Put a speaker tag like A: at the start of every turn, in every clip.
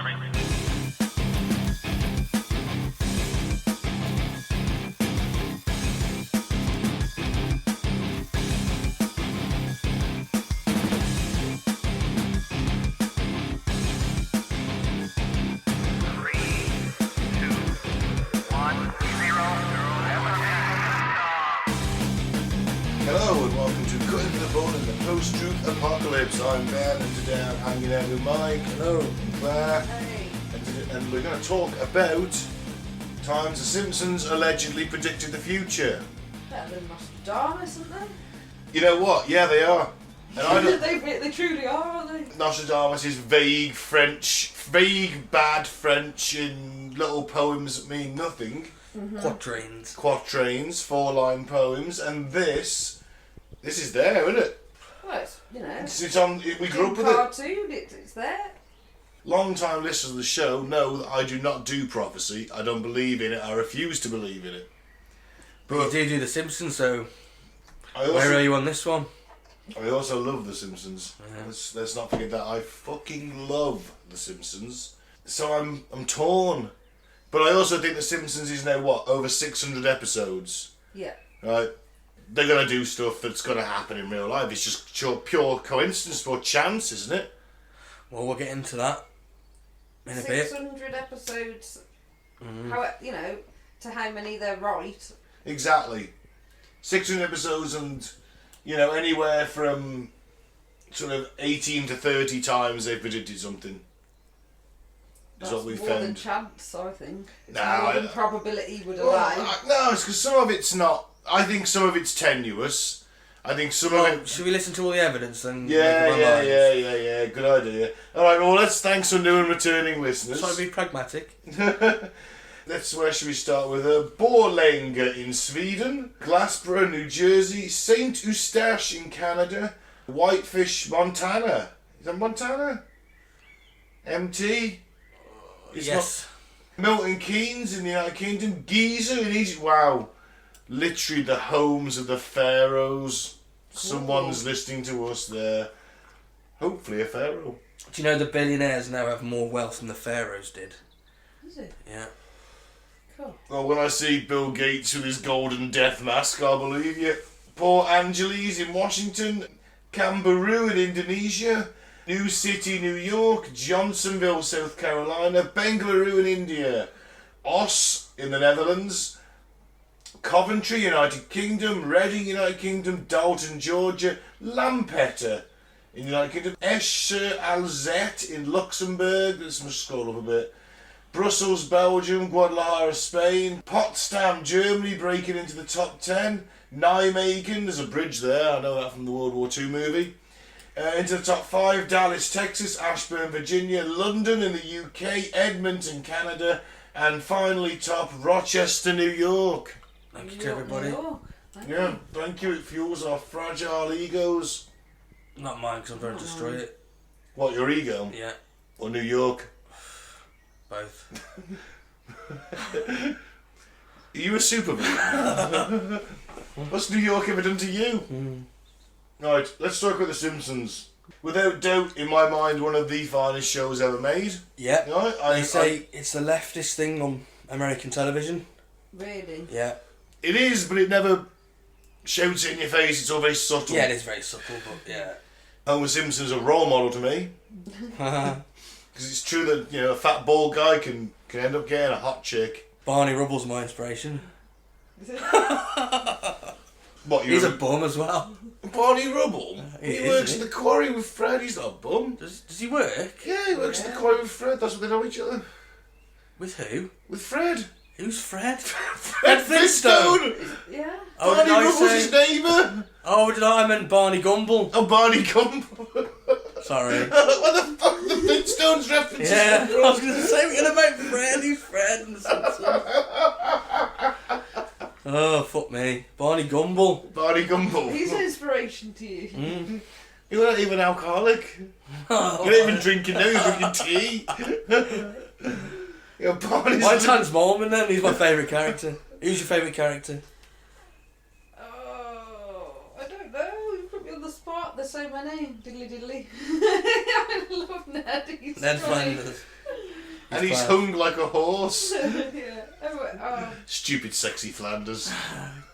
A: Discovery.
B: Hello and welcome to Cutting to the Bone in the Post-Truth Apocalypse. I'm Ben and today I'm hanging out with Mike. Hello. And Claire.
C: Hey.
B: And we're going to talk about times the Simpsons allegedly predicted the future.
C: Better than Nostradamus, isn't they?
B: You know what? Yeah, they are. And I don't...
C: they truly are, aren't they?
B: Nostradamus is vague French, vague bad French in little poems that mean nothing.
C: Mm-hmm.
B: Quatrains, 4-line poems, and this is there, isn't it?
C: Well, it's, you know.
B: It's on. We grew up with it.
C: Cartoon, it's there.
B: Long-time listeners of the show know that I do not do prophecy. I don't believe in it. I refuse to believe in it.
D: But you do the Simpsons, so
B: where
D: where are you on this one?
B: I also love the Simpsons.
D: Yeah.
B: Let's not forget that I fucking love the Simpsons. So I'm torn. But I also think the Simpsons is now over 600 episodes.
C: Yeah.
B: Right. They're going to do stuff that's going to happen in real life. It's just pure coincidence or chance, isn't it?
D: Well, we'll get into that in a bit.
C: 600 episodes. How, you know, to how many they're right.
B: Exactly. 600 episodes and, you know, anywhere from sort of 18 to 30 times they've predicted something.
C: That's
B: what we
C: more
B: found.
C: than chance, I think. It's
B: No,
C: more than probability would allow.
B: No, it's because some of it's not. I think some of it's tenuous. I think some of it.
D: Should we listen to all the evidence and
B: Yeah.
D: make up our minds?
B: Good idea. All right. Well, let's thanks for new and returning listeners.
D: Try to be pragmatic.
B: Where should we start with? Borlänge in Sweden, Glassboro, New Jersey, Saint Eustache in Canada, Whitefish, Montana. Is that Montana? MT. It's
D: Yes.
B: not Milton Keynes in the United Kingdom, Giza in Egypt. Wow, literally the homes of the pharaohs. Someone's listening to us there. Hopefully a pharaoh.
D: Do you know the billionaires now have more wealth than the pharaohs did?
C: Is it?
D: Yeah.
C: Cool.
B: Well, when I see Bill Gates with his golden death mask, I'll believe you. Port Angeles in Washington, Camberoo in Indonesia, New City, New York, Johnsonville, South Carolina, Bengaluru in India, Os in the Netherlands, Coventry, United Kingdom, Reading, United Kingdom, Dalton, Georgia, Lampeter in the United Kingdom, Escher-Alzette in Luxembourg, let's just scroll up a bit, Brussels, Belgium, Guadalajara, Spain, Potsdam, Germany breaking into the top 10, Nijmegen, there's a bridge there, I know that from the World War II movie, into the top 5, Dallas, Texas, Ashburn, Virginia, London in the UK, Edmonton, Canada, and finally top Rochester, New York.
D: Thank you to everybody.
C: Thank
B: Yeah,
C: you.
B: thank you, it fuels our fragile egos.
D: Not mine, because I'm trying to destroy it.
B: What, your ego?
D: Yeah,
B: Or New York?
D: both.
B: Are you a supervillain? What's New York ever done to you? Right, let's talk about The Simpsons. Without doubt, in my mind, one of the finest shows ever made.
D: Yeah.
B: Right?
D: They say it's the leftist thing on American television.
C: Really?
D: Yeah.
B: It is, but it never shouts it in your face. It's all very subtle.
D: Yeah, it is very subtle, but yeah.
B: Homer Simpson's a role model to me. Because it's true that, you know, a fat bald guy can end up getting a hot chick.
D: Barney Rubble's my inspiration.
B: What,
D: He's a bum as well.
B: Barney Rubble?
D: He
B: He
D: is,
B: works
D: isn't
B: at
D: he?
B: the quarry with Fred. He's not a bum.
D: Does he work?
B: Yeah, he works at the quarry with Fred. That's what they know each other.
D: With who?
B: With Fred.
D: Who's Fred?
B: Fred Flintstone!
C: Yeah.
D: Oh,
B: Barney
D: did I
B: Rubble's
D: say-
B: his neighbour!
D: Oh, I meant Barney Gumble.
B: Oh, Barney Gumble.
D: Sorry.
B: What the fuck? The Flintstones references?
D: Yeah, I was going to say we're going to make Fred. Who's Fred in the Simpsons? Oh, fuck me. Barney Gumble.
B: Barney Gumble.
C: He's an inspiration to you.
B: You're not even alcoholic.
D: Oh,
B: You're not even drinking now, you're drinking tea. You're Barney's...
D: Mine's Hans Mormon then. He's my favourite character. Who's your favourite character?
C: Oh, I don't know. You put me on the spot. There's so many. Diddly diddly. I love Ned. He's
D: Ned
C: funny.
D: Flanders.
B: And he's hung like a horse.
C: Yeah.
B: Stupid sexy Flanders.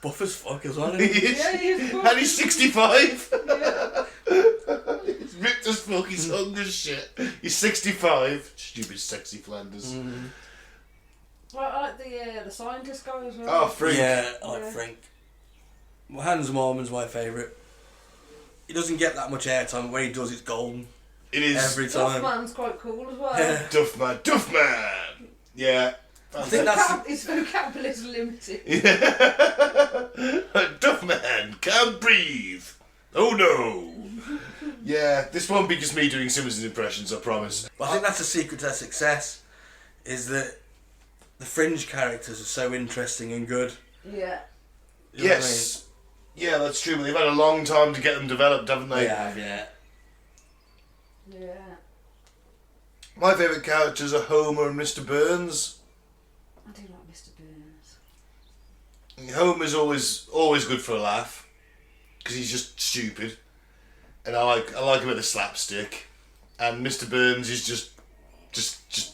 D: Buff as fuck as well, isn't he?
C: Yeah, he's buff.
B: And he's 65.
C: Yeah.
B: He's ripped as fuck, he's hung as shit. He's 65. Stupid sexy Flanders.
C: Well, I like the scientist guy as well.
B: Oh, Frank.
D: Yeah, I like Frank. Well, Hans Mormon's my favourite. He doesn't get that much airtime, but when he does, it's golden.
B: It is.
D: Every time.
C: Duffman's quite cool as well.
D: Yeah.
B: Duffman. Yeah.
D: I think that's
C: His vocabulary is limited.
B: Duffman can't breathe. Oh no. Yeah, this won't be just me doing Simpsons impressions, I promise.
D: But I think that's the secret to their success, is that the fringe characters are so interesting and good.
C: Yeah.
D: You know what
B: Yes. Yeah, that's true, but they've had a long time to get them developed, haven't
D: I mean?
B: they?
D: Yeah.
C: Yeah.
B: My favourite characters are Homer and Mr. Burns.
C: I do like Mr. Burns.
B: Homer's always good for a laugh, because he's just stupid. And I like him with the slapstick. And Mr. Burns is just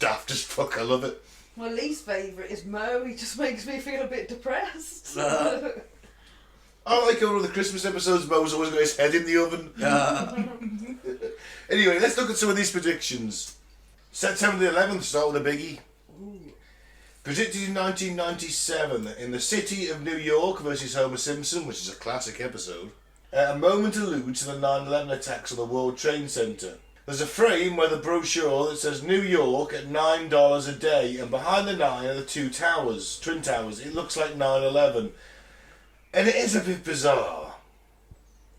B: daft as fuck, I love it.
C: My least favourite is Mo. He just makes me feel a bit depressed.
B: I like all of the Christmas episodes. Mo's always got his head in the oven. Anyway, let's look at some of these predictions. September the 11th, start with a biggie.
C: Ooh.
B: Predicted in 1997 in the city of New York versus Homer Simpson, which is a classic episode. A moment alludes to the 9/11 attacks on the World Trade Center. There's a frame where the brochure that says New York at $9 a day, and behind the 9 are the two towers, twin towers. It looks like 9/11. And it is a bit bizarre.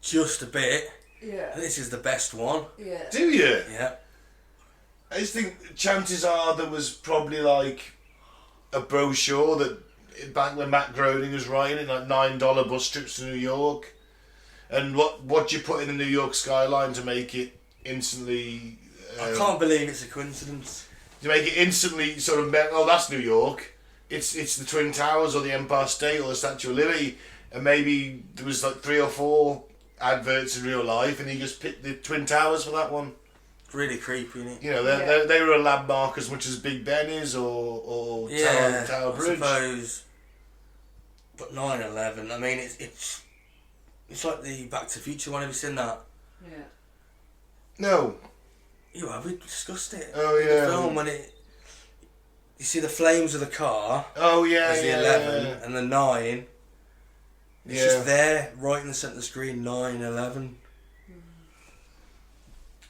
D: Just a bit.
C: Yeah.
D: This is the best one.
C: Yeah.
B: Do you?
D: Yeah.
B: I just think chances are there was probably like a brochure that back when Matt Groening was writing it, like $9 bus trips to New York, and what you put in the New York skyline to make it instantly.
D: I can't believe it's a coincidence.
B: To make it instantly sort of oh, that's New York. It's the Twin Towers or the Empire State or the Statue of Liberty, and maybe there was like 3 or 4 adverts in real life, and he just picked the Twin Towers for that one.
D: Really creepy, isn't it?
B: You know, they were a landmark as much as Big Ben is or Tower Bridge.
D: I suppose. But 9/11, I mean, it's like the Back to the Future one. Have you seen that?
C: Yeah.
B: No.
D: You have. We discussed it.
B: Oh,
D: In
B: yeah.
D: the film when you see the flames of the car.
B: Oh yeah.
D: There's the 11 and the 9. It's
B: Yeah.
D: just there, right in the centre of the screen. 9/11.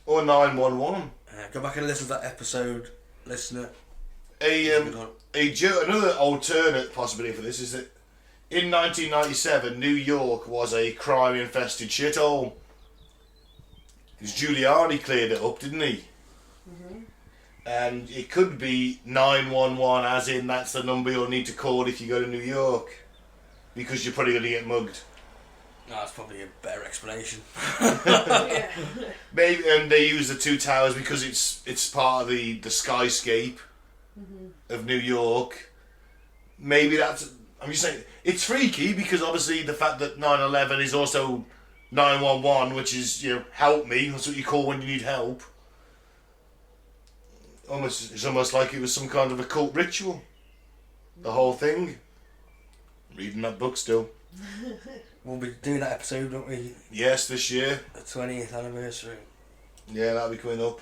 B: Or 911.
D: Go back and listen to that episode, listener.
B: Another alternate possibility for this is that in 1997, New York was a crime-infested shithole. Because Giuliani cleared it up, didn't he?
C: Mhm.
B: And it could be 911, as in that's the number you'll need to call if you go to New York, because you're probably going to get mugged.
D: No, that's probably a better explanation.
C: Yeah.
B: Maybe, and they use the two towers because it's part of the skyscape of New York. Maybe that's. I'm just saying it's freaky because obviously the fact that 9/11 is also 911, which is help me. That's what you call when you need help. It's almost like it was some kind of a cult ritual. The whole thing. Reading that book still.
D: We'll be doing that episode, won't we?
B: Yes, this year.
D: The 20th anniversary.
B: Yeah, that'll be coming up.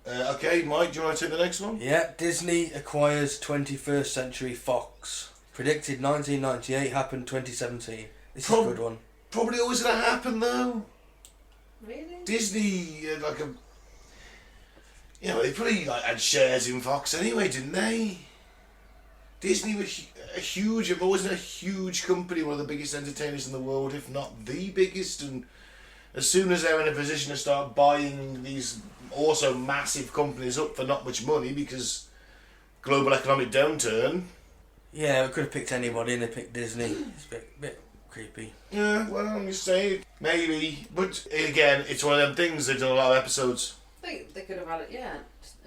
B: Okay, Mike, do you want to take the next one?
D: Yeah, Disney acquires 21st Century Fox. Predicted 1998, happened 2017. This is a good one.
B: Probably always going to happen though.
C: Really?
B: Disney, they probably had shares in Fox anyway, didn't they? Disney was a huge, have always been a huge company, one of the biggest entertainers in the world, if not the biggest. And as soon as they're in a position to start buying these also massive companies up for not much money because global economic downturn.
D: Yeah, we could have picked anybody and they picked Disney. It's a bit creepy.
B: Yeah, well, I'm just saying, maybe. But again, it's one of them things, they've done a lot of episodes.
C: I think they could have had it,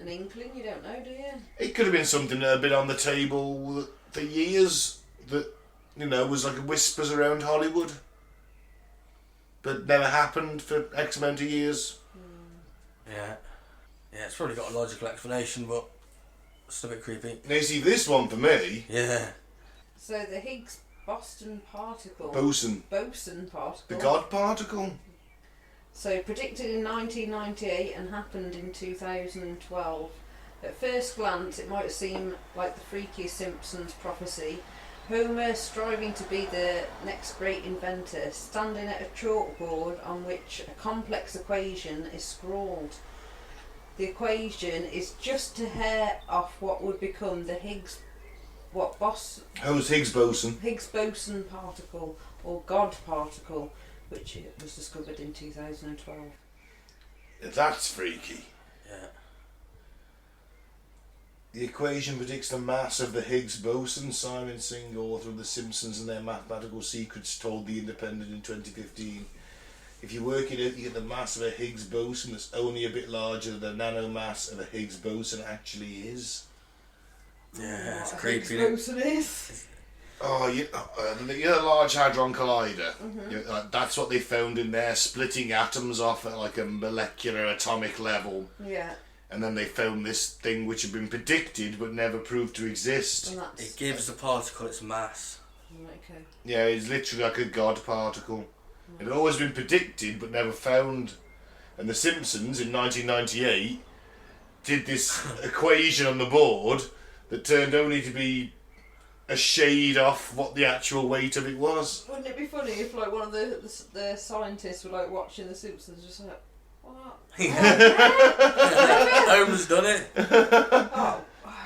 C: an inkling, you don't know, do you?
B: It could have been something that had been on the table for years that, was like whispers around Hollywood. But never happened for X amount of years.
D: Yeah, it's probably got a logical explanation, but it's a bit creepy.
B: Now, you see, this one for me,
D: Yeah.
C: So the Higgs boson particle.
B: boson,
C: Boson particle.
B: the God particle.
C: So predicted in 1998 and happened in 2012. At first glance, it might seem like the freaky Simpsons prophecy. Homer, striving to be the next great inventor, standing at a chalkboard on which a complex equation is scrawled. The equation is just a hair off what would become the Higgs
B: boson?
C: Higgs boson particle, or God particle, which was discovered in 2012.
B: That's freaky.
D: Yeah.
B: The equation predicts the mass of the Higgs boson. Simon Singh, author of The Simpsons and Their Mathematical Secrets, told The Independent in 2015. If you work it out, you get the mass of a Higgs boson that's only a bit larger than the nanomass of a Higgs boson actually is.
D: Yeah, it's
C: What a
D: creepy.
C: Higgs boson is.
B: Oh, you know the Large Hadron Collider?
C: Mm-hmm.
B: That's what they found in there, splitting atoms off at like a molecular atomic level.
C: Yeah.
B: And then they found this thing which had been predicted but never proved to exist.
C: And that's
D: It gives the particle its mass.
C: okay.
B: Yeah, it's literally like a God particle. It had always been predicted but never found. And The Simpsons in 1998 did this equation on the board that turned only to be a shade off what the actual weight of it was.
C: Wouldn't it be funny if like one of the scientists were like watching The Simpsons, just like, what?
D: Homer's done it.
C: Oh,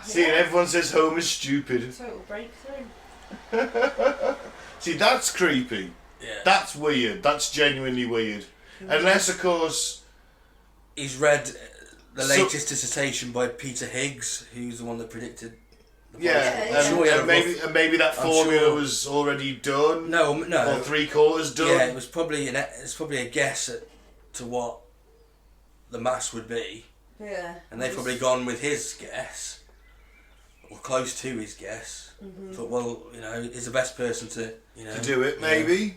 B: See, and everyone says Homer's stupid.
C: total breakthrough.
B: See, that's creepy.
D: Yeah.
B: That's weird. That's genuinely weird. Unless, of course...
D: He's read the
B: So-
D: latest dissertation by Peter Higgs, who's the one that predicted the
B: Yeah,
D: particle. I'm sure he had a rough-
B: maybe that
D: I'm
B: formula
D: sure-
B: was already done.
D: No.
B: Or 3/4 done.
D: Yeah, it's probably a guess to what the mass would be,
C: Yeah.
D: and they've probably gone with his guess, or close to his guess. But well, he's the best person to
B: To do it, maybe.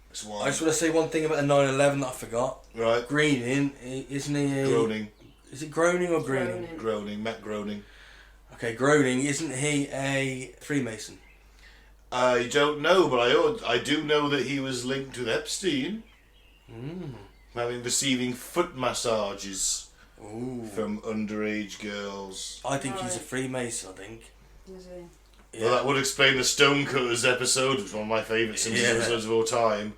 B: That's why.
D: I just want to say one thing about the 9/11 that I forgot.
B: Right.
D: Greening, isn't he?
B: Groening.
D: Is it Groening or Greening?
B: Groening. Matt Groening.
D: Okay, Groening, isn't he a Freemason?
B: I don't know, but I do know that he was linked with Epstein. Having receiving foot massages
D: Ooh.
B: from underage girls.
D: I think he's a Freemason, I think.
C: Is he?
D: Yeah.
B: Well, that would explain the Stonecutters episode, which is one of my favourite Simpsons episodes of all time.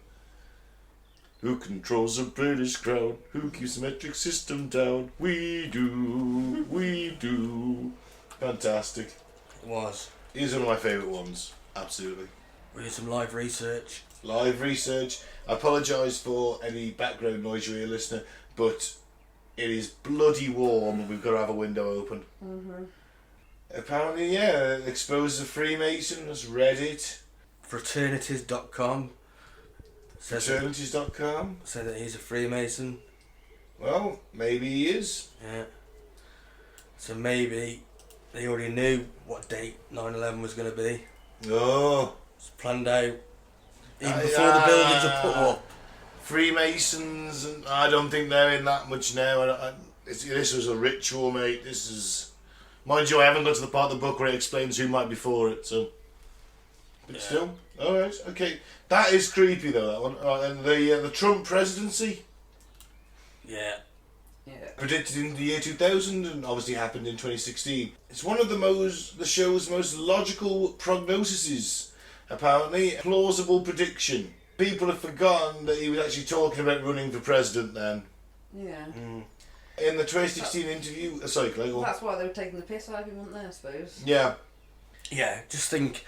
B: Who controls the British crown? Who keeps the metric system down? We do. We do. Fantastic.
D: It was.
B: He's one of my favourite ones. Absolutely.
D: We did some live research.
B: Live research. I apologise for any background noise you hear, listener, but it is bloody warm and we've got to have a window open. Apparently, yeah, exposes a Freemason, has Reddit,
D: Fraternities.com
B: fraternities.com.
D: said that he's a Freemason.
B: Well, maybe he is.
D: Yeah. So maybe they already knew what date 9/11 was going to be.
B: Oh.
D: It's planned out even before the buildings are put up.
B: Freemasons, and I don't think they're in that much now. This was a ritual, mate. This is... Mind you, I haven't got to the part of the book where it explains who might be for it, so... But
D: Yeah.
B: still. Alright, okay. That is creepy, though, that one. And the Trump presidency,
D: Yeah.
C: Yeah.
B: predicted in the year 2000 and obviously happened in 2016. It's one of the show's most logical prognoses, apparently. Plausible prediction. People have forgotten that he was actually talking about running for president then.
C: Yeah.
B: In the 2016 interview... sorry, Claire, go on.
C: That's why they were taking the piss out of him, weren't they, I suppose?
B: Yeah.
D: Yeah, just think,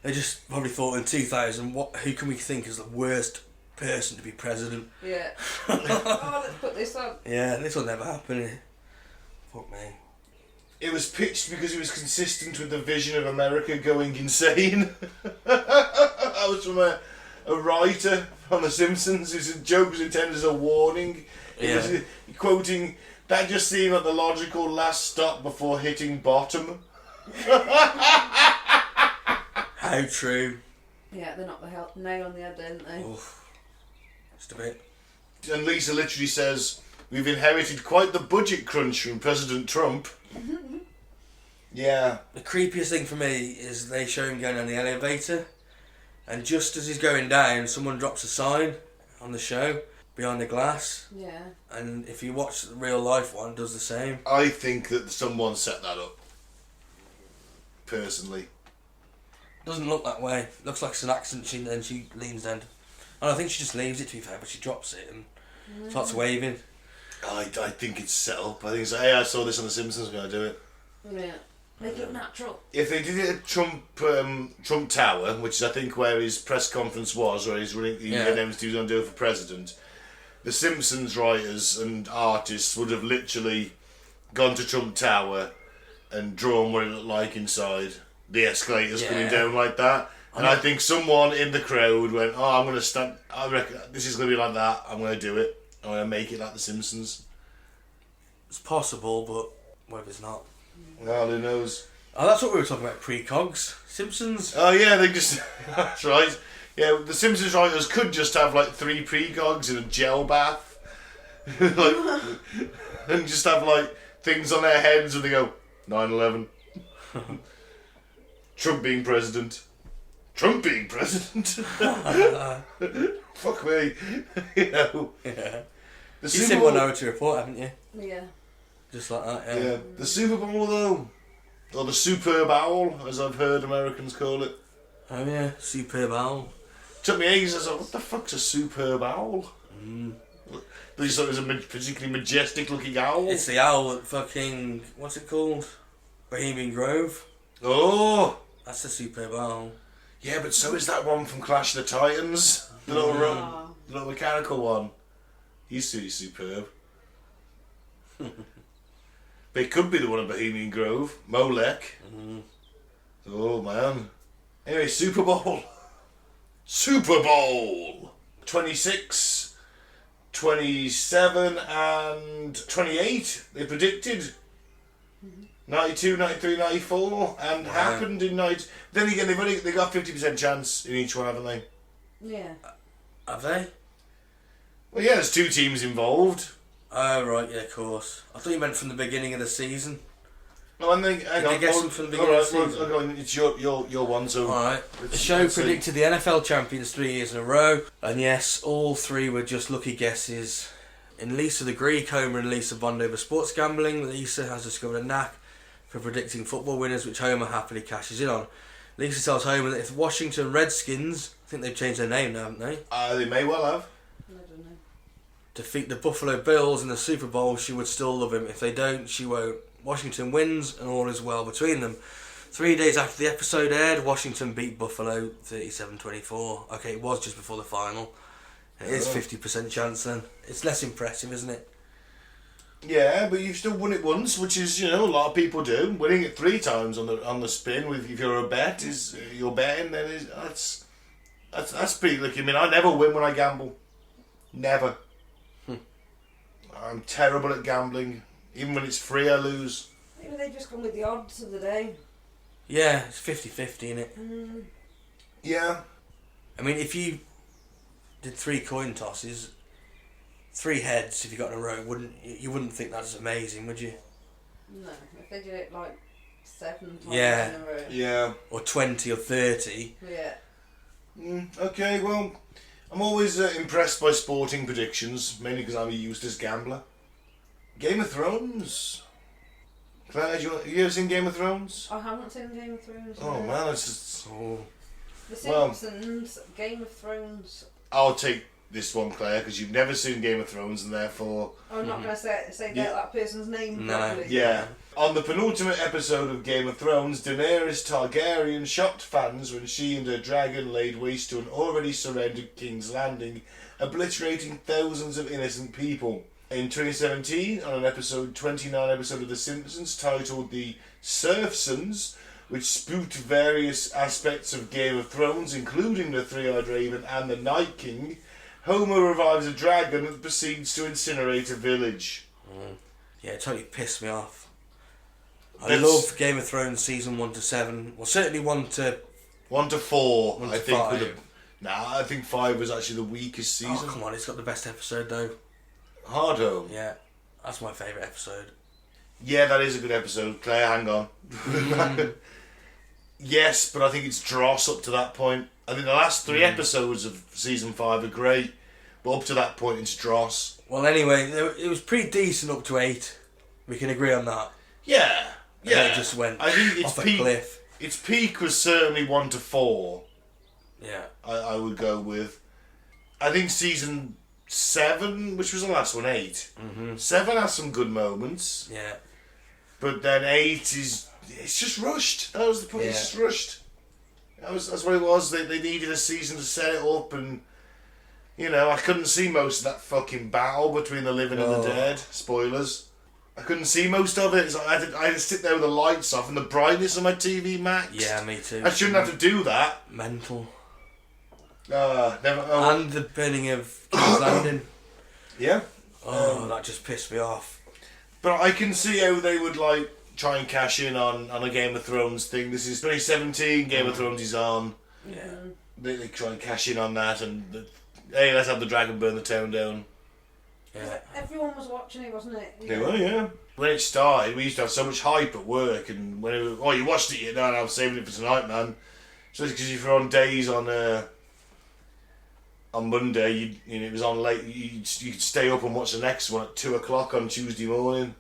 D: they just probably thought in 2000, who can we think is the worst person to be president?
C: Yeah. Oh, let's put this up.
D: Yeah, this will never happen. Fuck me.
B: It was pitched because it was consistent with the vision of America going insane. That was from a writer on The Simpsons whose joke was intended as a warning. It was quoting, that just seemed like the logical last stop before hitting bottom.
D: How true.
C: Yeah, they knocked the nail on the head, didn't they?
D: Oof. Just a bit.
B: And Lisa literally says, we've inherited quite the budget crunch from President Trump. Yeah.
D: The creepiest thing for me is they show him going down the elevator, and just as he's going down, someone drops a sign on the show behind the glass.
C: Yeah.
D: And if you watch the real life one, it does the same.
B: I think that someone set that up. Personally.
D: Doesn't look that way. Looks like it's an accident. Then she leans down. And I think she just leaves it, to be fair, but she drops it and starts waving.
B: I think it's set up. I think it's hey, I saw this on The Simpsons, I'm going to do it.
C: Yeah. Make it look natural.
B: If they did it at Trump Tower, which is I think where his press conference was, where he's running, he announced he was going to do it for president, the Simpsons writers and artists would have literally gone to Trump Tower and drawn what it looked like inside. The escalators coming down like that. And I think someone in the crowd went, oh, I'm going to stand, I reckon this is going to be like that, I'm going to do it. I'm going to make it like The Simpsons.
D: It's possible, but whether it's not.
B: Well, who knows?
D: Oh, that's what we were talking about, precogs. Simpsons.
B: Oh, yeah, they just... That's right. Yeah, the Simpsons writers could just have, like, 3 precogs in a gel bath. And just have, like, things on their heads and they go, 9/11. Trump being president. Trump being president? Fuck me. You know.
D: Yeah.
B: The
D: You've
B: Super
D: seen
B: Bowl...
D: Minority Report, haven't you?
C: Yeah.
D: Just like that,
B: Yeah. The Super Bowl, though. Or the Superb Owl, as I've heard Americans call it.
D: Oh yeah, Superb Owl.
B: Took me ages, I was like, what the fuck's a Superb Owl? They just thought it was a particularly majestic looking owl.
D: It's the owl at fucking, what's it called? Bohemian Grove.
B: Oh!
D: That's the Superb Owl.
B: Yeah, but so is that one from Clash of the Titans. The little mechanical one. He's pretty superb. They could be the one at Bohemian Grove. Molech. Oh, man. Anyway, Super Bowl. Super Bowl! 26, 27 and 28, they predicted. 92, 93, 94, and happened in 90. Then again, they got 50% chance in each one, haven't they?
C: Yeah.
D: Have they?
B: Well, yeah, there's 2 teams involved.
D: Oh, right, yeah, of course. I thought you meant from the beginning of the season.
B: No, and they
D: guess them from the beginning of the season?
B: Okay, it's your one, so...
D: Alright. The show predicted the NFL champions 3 years in a row, and yes, all 3 were just lucky guesses. In Lisa the Greek, Homer and Lisa bond over sports gambling. Lisa has discovered a knack for predicting football winners, which Homer happily cashes in on. Lisa tells Homer that if the Washington Redskins, I think they've changed their name now, haven't they?
B: They may well have.
C: I don't know.
D: Defeat the Buffalo Bills in the Super Bowl, she would still love him. If they don't, she won't. Washington wins, and all is well between them. 3 days after the episode aired, Washington beat Buffalo 37-24. Okay, it was just before the final. It is 50% chance then. It's less impressive, isn't it?
B: Yeah, but you've still won it once, which is, a lot of people do. Winning it 3 times on the spin, if you're a bet, is you're betting, then that's pretty lucky. I mean, I never win when I gamble. Never. I'm terrible at gambling. Even when it's free, I lose.
C: Maybe they just gone with the odds of the day.
D: Yeah, it's 50-50, isn't it?
B: Yeah.
D: I mean, if you did 3 coin tosses, 3 heads if you got in a row, you wouldn't think that's amazing, would you?
C: No, if they did it like 7 times
D: Yeah.
C: in a row.
B: Yeah.
D: Or 20 or 30.
C: Yeah.
B: Okay, well, I'm always impressed by sporting predictions, mainly because I'm a useless gambler. Game of Thrones. Claire, have you ever seen Game of Thrones?
C: I haven't seen Game of Thrones.
B: Oh
C: no.
B: man, it's just...
C: The Simpsons, Game of Thrones.
B: I'll take this one, Claire, because you've never seen Game of Thrones, and therefore...
C: I'm not going to say that person's name properly.
B: Yeah. On the penultimate episode of Game of Thrones, Daenerys Targaryen shocked fans when she and her dragon laid waste to an already surrendered King's Landing, obliterating thousands of innocent people. In 2017, on an episode 29 episode of The Simpsons titled The Surfsons, which spooked various aspects of Game of Thrones, including the Three-Eyed Raven and the Night King, Homer revives a dragon and proceeds to incinerate a village.
D: Yeah, it totally pissed me off. I love Game of Thrones season 1 to 7. Well, certainly 1 to
B: 4.
D: 1 to
B: I think.
D: 5.
B: I think 5 was actually the weakest season.
D: Oh, come on, it's got the best episode though.
B: Hard Home.
D: Yeah, that's my favourite episode.
B: Yeah, that is a good episode. Claire, hang on. Yes, but I think it's dross up to that point. I think the last 3 episodes of season 5 are great, but up to that point it's dross.
D: Well, anyway, it was pretty decent up to 8. We can agree on that.
B: Yeah,
D: And then it just went off a cliff.
B: Its peak was certainly 1 to 4.
D: Yeah.
B: I would go with. I think season 7, which was the last one, 8. 7 has some good moments.
D: Yeah.
B: But then 8 it's just rushed. That was the point. It's just rushed. That's what it was. They needed a season to set it up, and I couldn't see most of that fucking battle between the living and the dead. Spoilers. I couldn't see most of it. It's like I had to sit there with the lights off and the brightness on my TV maxed.
D: Yeah, me too.
B: I shouldn't have to do that.
D: Mental.
B: Never.
D: And the burning of King's Landing.
B: Yeah.
D: That just pissed me off.
B: But I can see how they would try and cash in on a Game of Thrones thing. This is 2017. Game of Thrones is on.
D: Yeah.
B: They try and cash in on that, and hey, let's have the dragon burn the town down.
D: Yeah.
C: Everyone was watching it, wasn't it?
B: Yeah. Well, yeah. When it started, we used to have so much hype at work, and when you watched it yet? No, I was saving it for tonight, man. So it's because if you're on days on Monday, it was on late. You could stay up and watch the next one at 2:00 on Tuesday morning,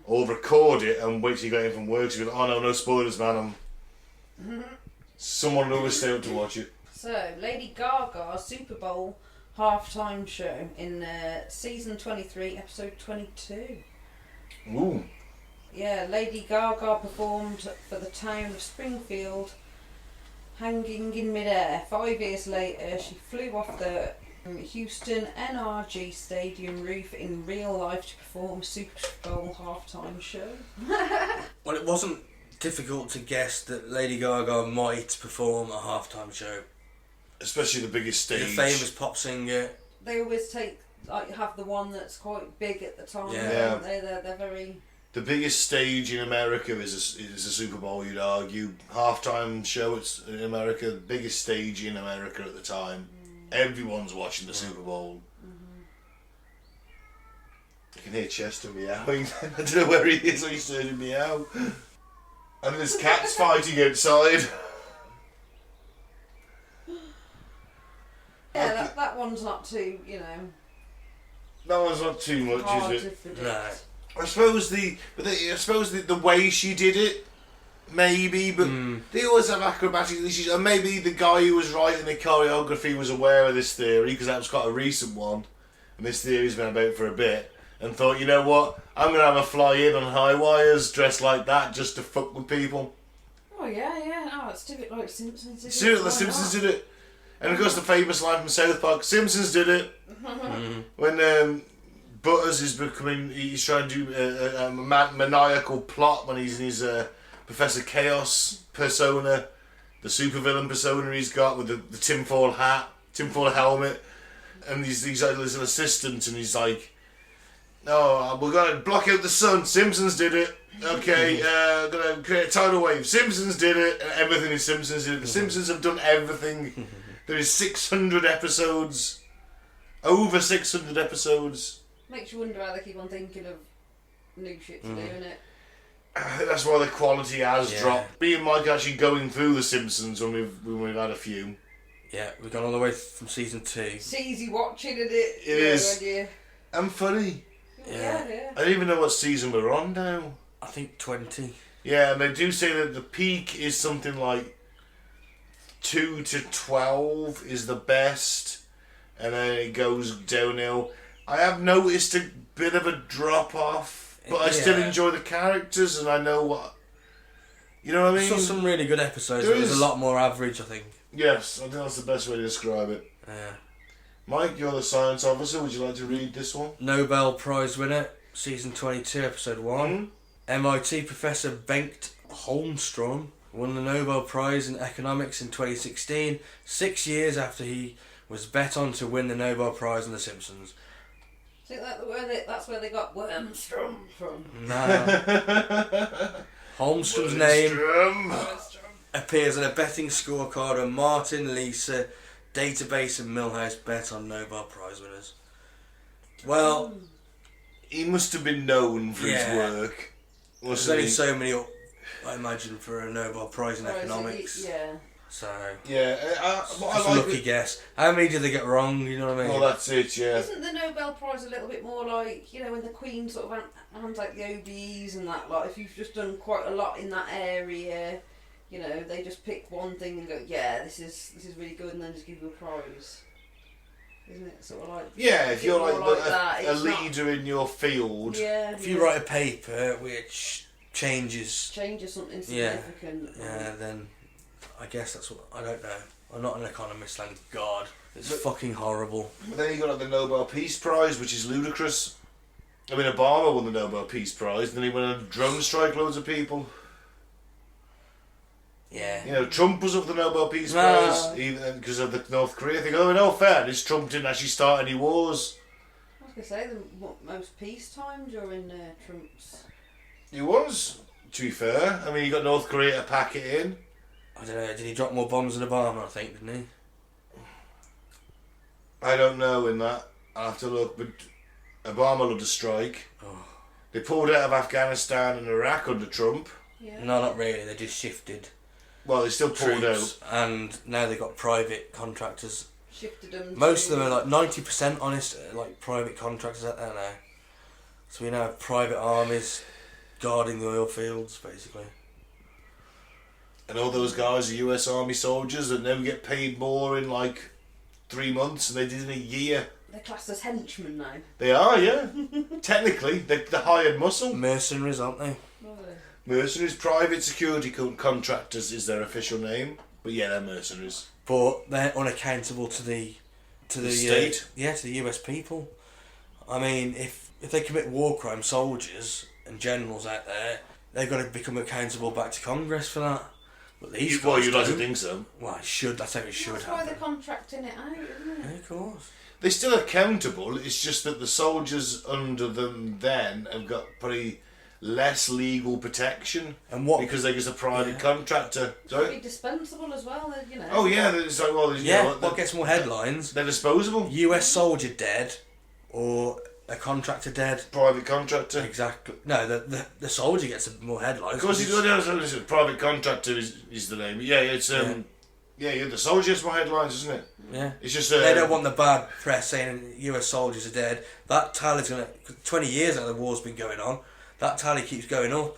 B: or record it and wait till you got in from work. So you're like, oh no spoilers, man. Someone will always stay up to watch it.
C: So Lady Gaga's Super Bowl halftime show in season 23, episode 22.
B: Ooh.
C: Yeah, Lady Gaga performed for the town of Springfield, hanging in midair. 5 years later, she flew off the Houston NRG Stadium roof in real life to perform a Super Bowl halftime show.
D: Well, it wasn't difficult to guess that Lady Gaga might perform a halftime show.
B: Especially the biggest stage.
D: The famous pop singer.
C: They always have the one that's quite big at the time.
B: Yeah.
C: They're very...
B: The biggest stage in America is a Super Bowl, you'd argue. Halftime show in America, the biggest stage in America at the time. Everyone's watching the Super Bowl. You can hear Chester meowing. I don't know where he is, or he's turning meow. And there's cats fighting outside.
C: Yeah, that one's not too,
B: That one's not too much,
C: hard
B: is
C: to
B: it?
C: predict.
D: No.
B: I suppose the way she did it, maybe, but they always have acrobatic issues. And maybe the guy who was writing the choreography was aware of this theory, because that was quite a recent one, and this theory's been about for a bit, and thought, you know what, I'm going to have a fly in on high wires dressed like that just to fuck with people.
C: Oh yeah. Oh, let's do it like Simpsons did
B: See, the Simpsons did it. And of course the famous line from South Park, Simpsons did it. When Butters is he's trying to do a maniacal plot when he's in his Professor Chaos persona, the supervillain persona he's got with the tinfoil hat, tinfoil helmet, and there's an assistant, and he's like, "No, we're gonna block out the sun. Simpsons did it. Okay, gonna create a tidal wave. Simpsons did it. And everything is Simpsons did it. The Simpsons have done everything. There is 600 episodes, over 600 episodes."
C: Makes you wonder how they keep on thinking of new shit to do, innit?
B: I think that's why the quality has dropped. Me and Mike are actually going through The Simpsons when we've had a few.
D: Yeah, we've gone all the way from season 2.
C: It's easy watching, isn't it?
B: It is. And funny.
C: Yeah.
B: I don't even know what season we're on now.
D: I think 20.
B: Yeah, and they do say that the peak is something like 2 to 12 is the best, and then it goes downhill. I have noticed a bit of a drop off, but I still enjoy the characters, and I know what... You know what I mean?
D: Saw some really good episodes,
B: There
D: but there's
B: is.
D: a lot more average, I think.
B: Yes, I think that's the best way to describe it.
D: Yeah.
B: Mike, you're the science officer. Would you like to read this one?
D: Nobel Prize winner, season 22, episode 1. MIT professor Bengt Holmstrom won the Nobel Prize in Economics in 2016, 6 years after he was bet on to win the Nobel Prize in The Simpsons.
C: I think that's where they got Wormstrom from.
D: No. Holmstrom's name appears on a betting scorecard on Martin, Lisa, Database and Milhouse bet on Nobel Prize winners. Well,
B: he must have been known for his work.
D: There's only so many, I imagine, for a Nobel Prize in economics.
C: Yeah.
D: So
B: just
D: a lucky guess. How many did they get wrong? You know what I mean?
B: Well, that's it. Yeah.
C: Isn't the Nobel Prize a little bit more like, you know, when the Queen sort of hands like the OBEs and that? Like, if you've just done quite a lot in that area, you know, they just pick one thing and go, yeah, this is really good, and then just give you a prize. Isn't it sort of like?
B: Yeah, if you're like a
C: leader
B: in your field.
C: Yeah.
D: If you write a paper which changes
C: something significant.
D: Yeah, then I guess that's what, I don't know. I'm not an economist, thank God. It's fucking horrible.
B: But then you got like the Nobel Peace Prize, which is ludicrous. I mean, Obama won the Nobel Peace Prize, and then he went and drone strike loads of people.
D: Yeah.
B: You know, Trump was up for the Nobel Peace Prize even because of the North Korea thing. Oh, in all fairness, Trump didn't actually start any wars.
C: I was going to say, the most peacetime during Trump's...
B: He was, to be fair. I mean, you got North Korea to pack it in.
D: I don't know, did he drop more bombs than Obama, I think, didn't he?
B: I don't know in that. I'll have to look, but Obama loved a strike.
D: Oh.
B: They pulled out of Afghanistan and Iraq under Trump.
C: Yeah.
D: No, not really, they just shifted.
B: Well, they still pulled
D: troops,
B: out.
D: and now they've got private contractors.
C: Shifted them.
D: Most of them are like 90% honest, like private contractors out there now. So we now have private armies guarding the oil fields, basically.
B: And all those guys are US Army soldiers that never get paid more in like 3 months, and they did in a year.
C: They're classed as henchmen now.
B: They are, yeah. Technically, they're hired muscle.
D: Mercenaries, aren't they?
B: Mercenaries, private security contractors is their official name. But yeah, they're mercenaries.
D: But they're unaccountable to the
B: state.
D: To the US people. I mean, if they commit war crimes, soldiers and generals out there, they've got to become accountable back to Congress for that. But these guys
B: you'd like to
D: don't.
B: think so.
D: Well, it should. That's how it should happen.
C: That's why they're contracting it out, isn't it?
D: Yeah, of course.
B: They're still accountable. It's just that the soldiers under them then have got pretty less legal protection,
D: And what?
B: because they're just a private contractor. Sorry.
C: Be dispensable as well, you know.
B: Oh yeah, it's like
D: What gets more headlines?
B: They're disposable.
D: US soldier dead, or a contractor dead.
B: Private contractor.
D: Exactly. No, the soldier gets more headlines.
B: Of course, he's a private contractor is the name. Yeah, it's the soldier gets more headlines, isn't it?
D: Yeah.
B: It's just
D: they don't want the bad press saying US soldiers are dead. That tally's 20 years now the war's been going on. That tally keeps going up.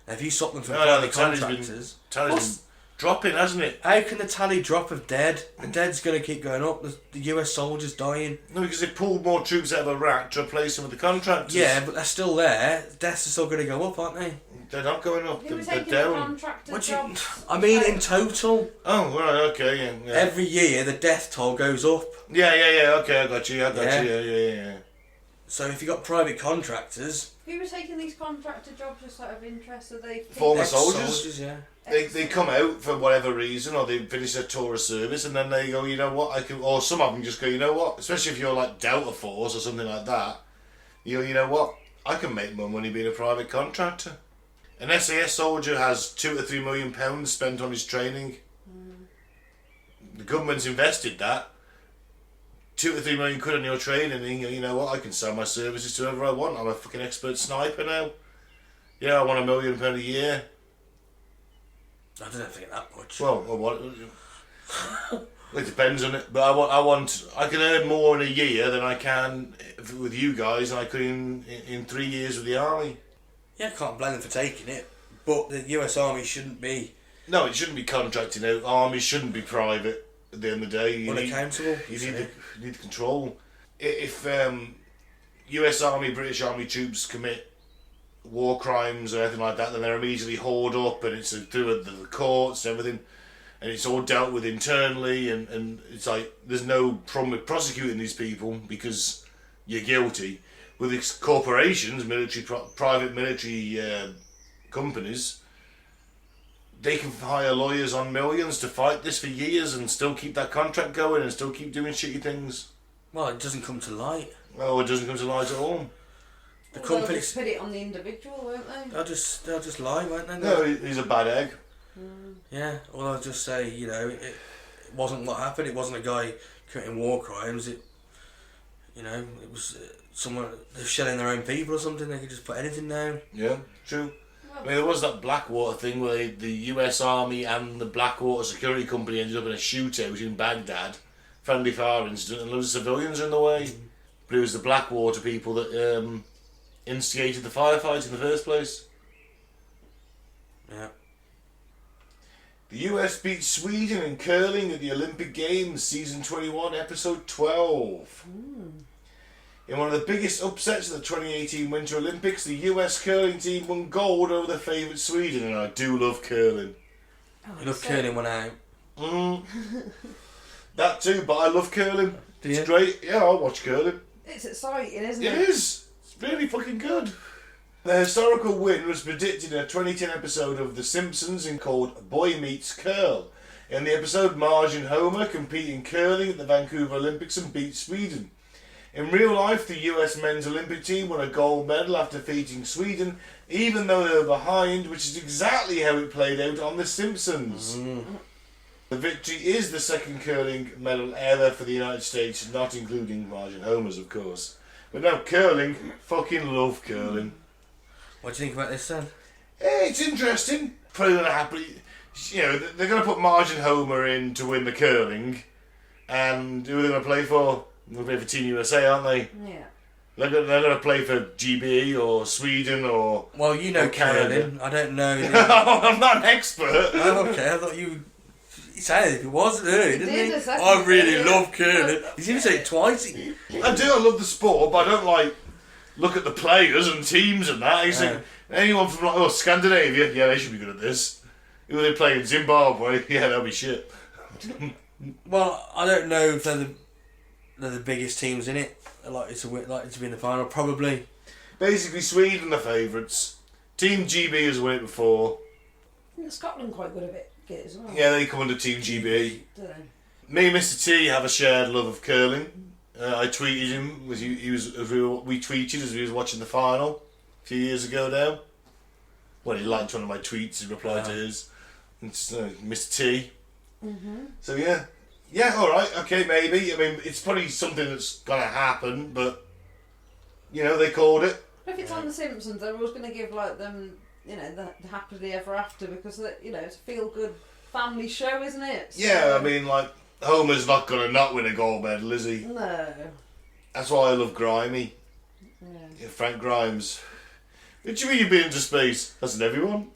D: And if you stop them from private contractors,
B: tally's been dropping, hasn't it?
D: how can the tally drop of dead? The dead's going to keep going up. The US soldiers dying.
B: No, because they pulled more troops out of Iraq to replace them with the contractors.
D: Yeah, but they're still there. Deaths are still going to go up, aren't they?
B: They're not going up.
C: Who was
B: They're
C: taking the
B: down.
C: contractor jobs?
D: I mean, in total,
B: Oh, right, okay, yeah.
D: every year the death toll goes up.
B: Yeah, okay, I got you, yeah.
D: So if you got private contractors,
C: Who was taking these contractor jobs just out of interest? Are they
B: Former soldiers?
D: yeah.
B: They come out for whatever reason, or they finish their tour of service, and then they go, you know what, I can. Or some of them just go, you know what, especially if you're like Delta Force or something like that. You go, you know what, I can make more money being a private contractor. An SAS soldier has £2 to £3 million spent on his training. The government's invested that. 2 to 3 million quid on your training, and you know what, I can sell my services to whoever I want. I'm a fucking expert sniper now. Yeah, I want £1 million a year.
D: I don't think that much.
B: Well, what? It depends on it, but I can earn more in a year than I can with you guys, and I could in 3 years with the army.
D: Yeah, I can't blame them for taking it, but the US Army shouldn't be...
B: No, it shouldn't be contracting out. Armies shouldn't be private at the end of the day.
D: unaccountable.
B: You need control. If US Army, British Army troops commit war crimes or anything like that, then they're immediately hauled up, and it's through the courts and everything, and it's all dealt with internally, and it's like there's no problem with prosecuting these people because you're guilty. With these corporations, private military companies, they can hire lawyers on millions to fight this for years and still keep that contract going and still keep doing shitty things.
D: Well, it doesn't come to light.
B: Oh, it doesn't come to light at all.
D: The
C: They'll
D: companies...
C: just put it on the individual, won't they?
D: They'll just lie, won't they?
B: No, he's a bad egg.
D: Yeah, or they'll just say, it wasn't what happened. It wasn't a guy committing war crimes. You know, it was someone they're shelling their own people or something. They could just put anything down.
B: Yeah, true. I mean, there was that Blackwater thing where the US Army and the Blackwater Security Company ended up in a shootout in Baghdad, friendly fire incident, and loads of civilians are in the way. But it was the Blackwater people that instigated the firefight in the first place.
D: Yeah.
B: The US beat Sweden in curling at the Olympic Games, season 21, episode 12. In one of the biggest upsets of the 2018 Winter Olympics, the US curling team won gold over their favourite Sweden, and I do love curling.
D: I love curling one out.
B: That too, but I love curling.
D: Do you?
B: It's great. Yeah, I'll watch curling.
C: It's exciting, isn't it?
B: It is. It's really fucking good. The historical win was predicted in a 2010 episode of The Simpsons called Boy Meets Curl. In the episode, Marge and Homer compete in curling at the Vancouver Olympics and beat Sweden. In real life, the US men's Olympic team won a gold medal after defeating Sweden, even though they were behind, which is exactly how it played out on The Simpsons. The victory is the second curling medal ever for the United States, not including Marge and Homer's, of course. But no, curling, fucking love curling.
D: What do you think about this then?
B: It's interesting. Probably going to happen. You know, they're going to put Marge and Homer in to win the curling, and who are they going to play for? They're going to play for Team USA, aren't they?
C: Yeah.
B: They're going to play for GB or Sweden or.
D: Well, you know
B: Canada.
D: curling. I don't know.
B: I'm not an expert.
D: Oh, okay, I thought you. He said it wasn't early, didn't
C: Did
D: he?
C: a second
D: I really
C: ago.
D: love curling. He's even said it twice.
B: I do. I love the sport, but I don't like look at the players and teams and that. He's like, anyone from like Scandinavia, yeah, they should be good at this. Who are they playing? Zimbabwe? Yeah, they'll be shit.
D: Well, I don't know if they're the biggest teams in it. Likely to be in the final, probably.
B: Basically, Sweden the favourites. Team GB has won it before.
C: Isn't Scotland quite good at it as well?
B: Yeah, they come under Team GB.
C: Do they?
B: Me and Mr. T have a shared love of curling. I tweeted him we tweeted as we was watching the final a few years ago now. Well, he liked one of my tweets and replied to his. It's Mr. T. So yeah, all right, okay, maybe. I mean, it's probably something that's gonna happen, but you know, they called it.
C: If it's on The Simpsons, they're always going to give like them, you know, the happily ever after because you know it's a feel good family show, isn't it? So,
B: Yeah, I mean, like Homer's not gonna not win a gold medal, is he?
C: No.
B: That's why I love Grimy. Yeah, Frank Grimes. What do you mean you've been into space? Hasn't everyone?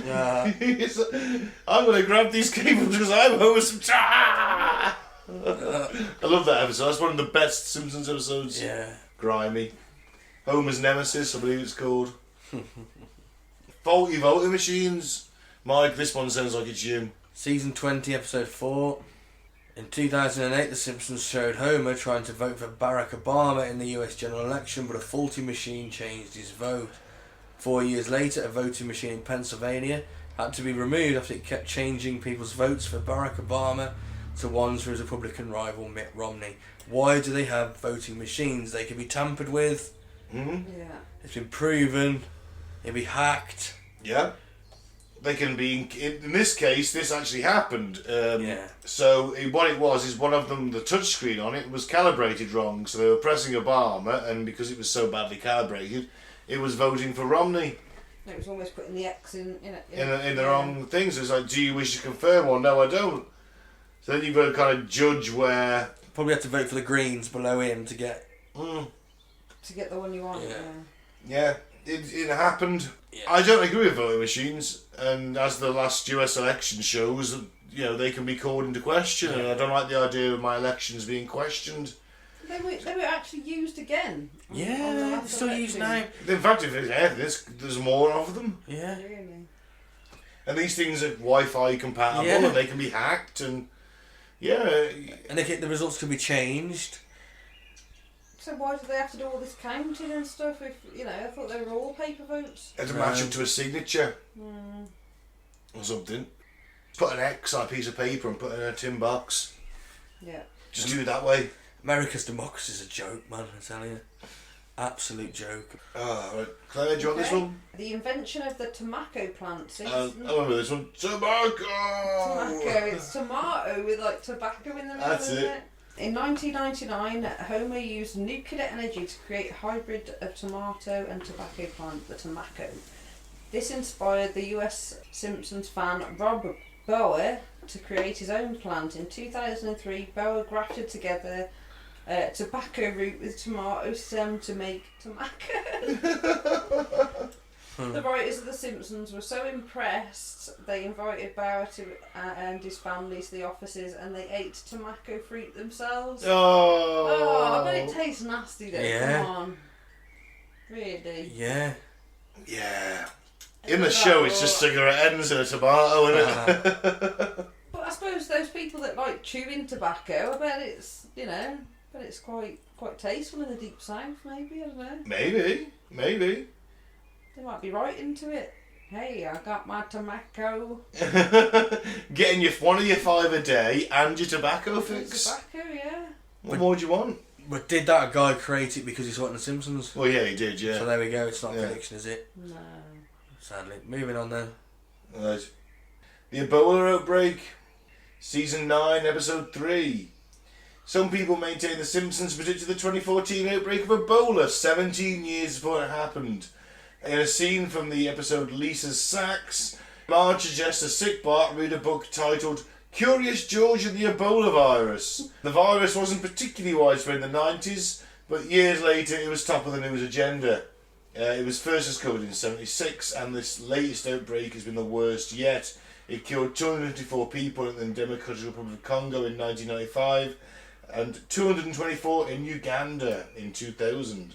D: Yeah.
B: I'm going to grab these cables because I'm Homer Simpson. I love that episode. That's one of the best Simpsons episodes.
D: Yeah.
B: Grimy. Homer's Nemesis, I believe it's called. Faulty voting machines. Mike, this one sounds like it's you.
D: Season 20, episode 4. In 2008, The Simpsons showed Homer trying to vote for Barack Obama in the US general election, but a faulty machine changed his vote. 4 years later, a voting machine in Pennsylvania had to be removed after it kept changing people's votes for Barack Obama to ones for his Republican rival Mitt Romney. Why do they have voting machines? They can be tampered with.
C: Yeah.
D: It's been proven. It can be hacked.
B: Yeah. They can be, in this case, this actually happened. So what it was is one of them, the touchscreen on it was calibrated wrong. So they were pressing Obama, and because it was so badly calibrated, it was voting for Romney.
C: It was almost putting the X in
B: the wrong things. So it's like, do you wish to confirm or no, I don't. So then you've got to kind of judge where.
D: Probably have to vote for the Greens below him to get.
C: To get the one you want.
B: Yeah, it happened.
D: Yeah.
B: I don't agree with voting machines, and as the last US election shows, you know, they can be called into question, and I don't like the idea of my elections being questioned.
C: They were actually used again. on the
D: Yeah,
C: last
D: still used now.
C: election.
B: In fact, if there's more of them,
D: Yeah.
C: Really?
B: and these things are Wi-Fi compatible,
D: Yeah.
B: and they can be hacked, and
D: And the results can be changed.
C: So why do they have to do all this counting and stuff? If you know, I thought they were all paper votes.
B: to match up to a signature or something. Put an X on a piece of paper and put it in a tin box.
C: Yeah.
B: Just do it that way.
D: America's democracy is a joke, man, I tell you. Absolute joke.
B: Right. Claire, do you want this one?
C: The invention of the tobacco plant. See,
B: I remember this one. Tobacco!
C: Tobacco. It's tomato with like tobacco in the middle,
B: That's
C: isn't
B: it.
C: In 1999, Homer used nuclear energy to create a hybrid of tomato and tobacco plant, the tobacco. This inspired the US Simpsons fan Rob Bower to create his own plant. In 2003, Bower grafted together tobacco root with tomato stem to make tobacco. The writers of The Simpsons were so impressed, they invited Bower and his family to the offices, and they ate tobacco fruit themselves.
B: Oh,
C: I bet it tastes nasty though.
D: Yeah.
C: Come on. Really?
D: Yeah.
B: yeah. In the show, it's just cigarette ends and a tomato, isn't it?
C: But I suppose those people that like chewing tobacco, I bet it's, but it's quite tasteful in the deep south, maybe, I don't know.
B: Maybe.
C: They might be right into it. Hey, I got my tobacco.
B: Getting one of your 5 a day and your tobacco fix.
C: Tobacco, yeah.
B: What more do you want?
D: But did that guy create it because he saw it in The Simpsons?
B: Well, yeah, he did, yeah.
D: So there we go, it's not
B: Yeah.
D: prediction, is it?
C: No.
D: Sadly. Moving on then.
B: Right. The Ebola outbreak. Season 9, episode 3. Some people maintain The Simpsons predicted the 2014 outbreak of Ebola 17 years before it happened. In a scene from the episode Lisa's Sacks, Marge suggests a sick Bart read a book titled Curious George and the Ebola Virus. The virus wasn't particularly widespread in the 90s, but years later it was top of the news agenda. It was first discovered in 76, and this latest outbreak has been the worst yet. It killed 254 people in the Democratic Republic of Congo in 1995, and 224 in Uganda in 2000.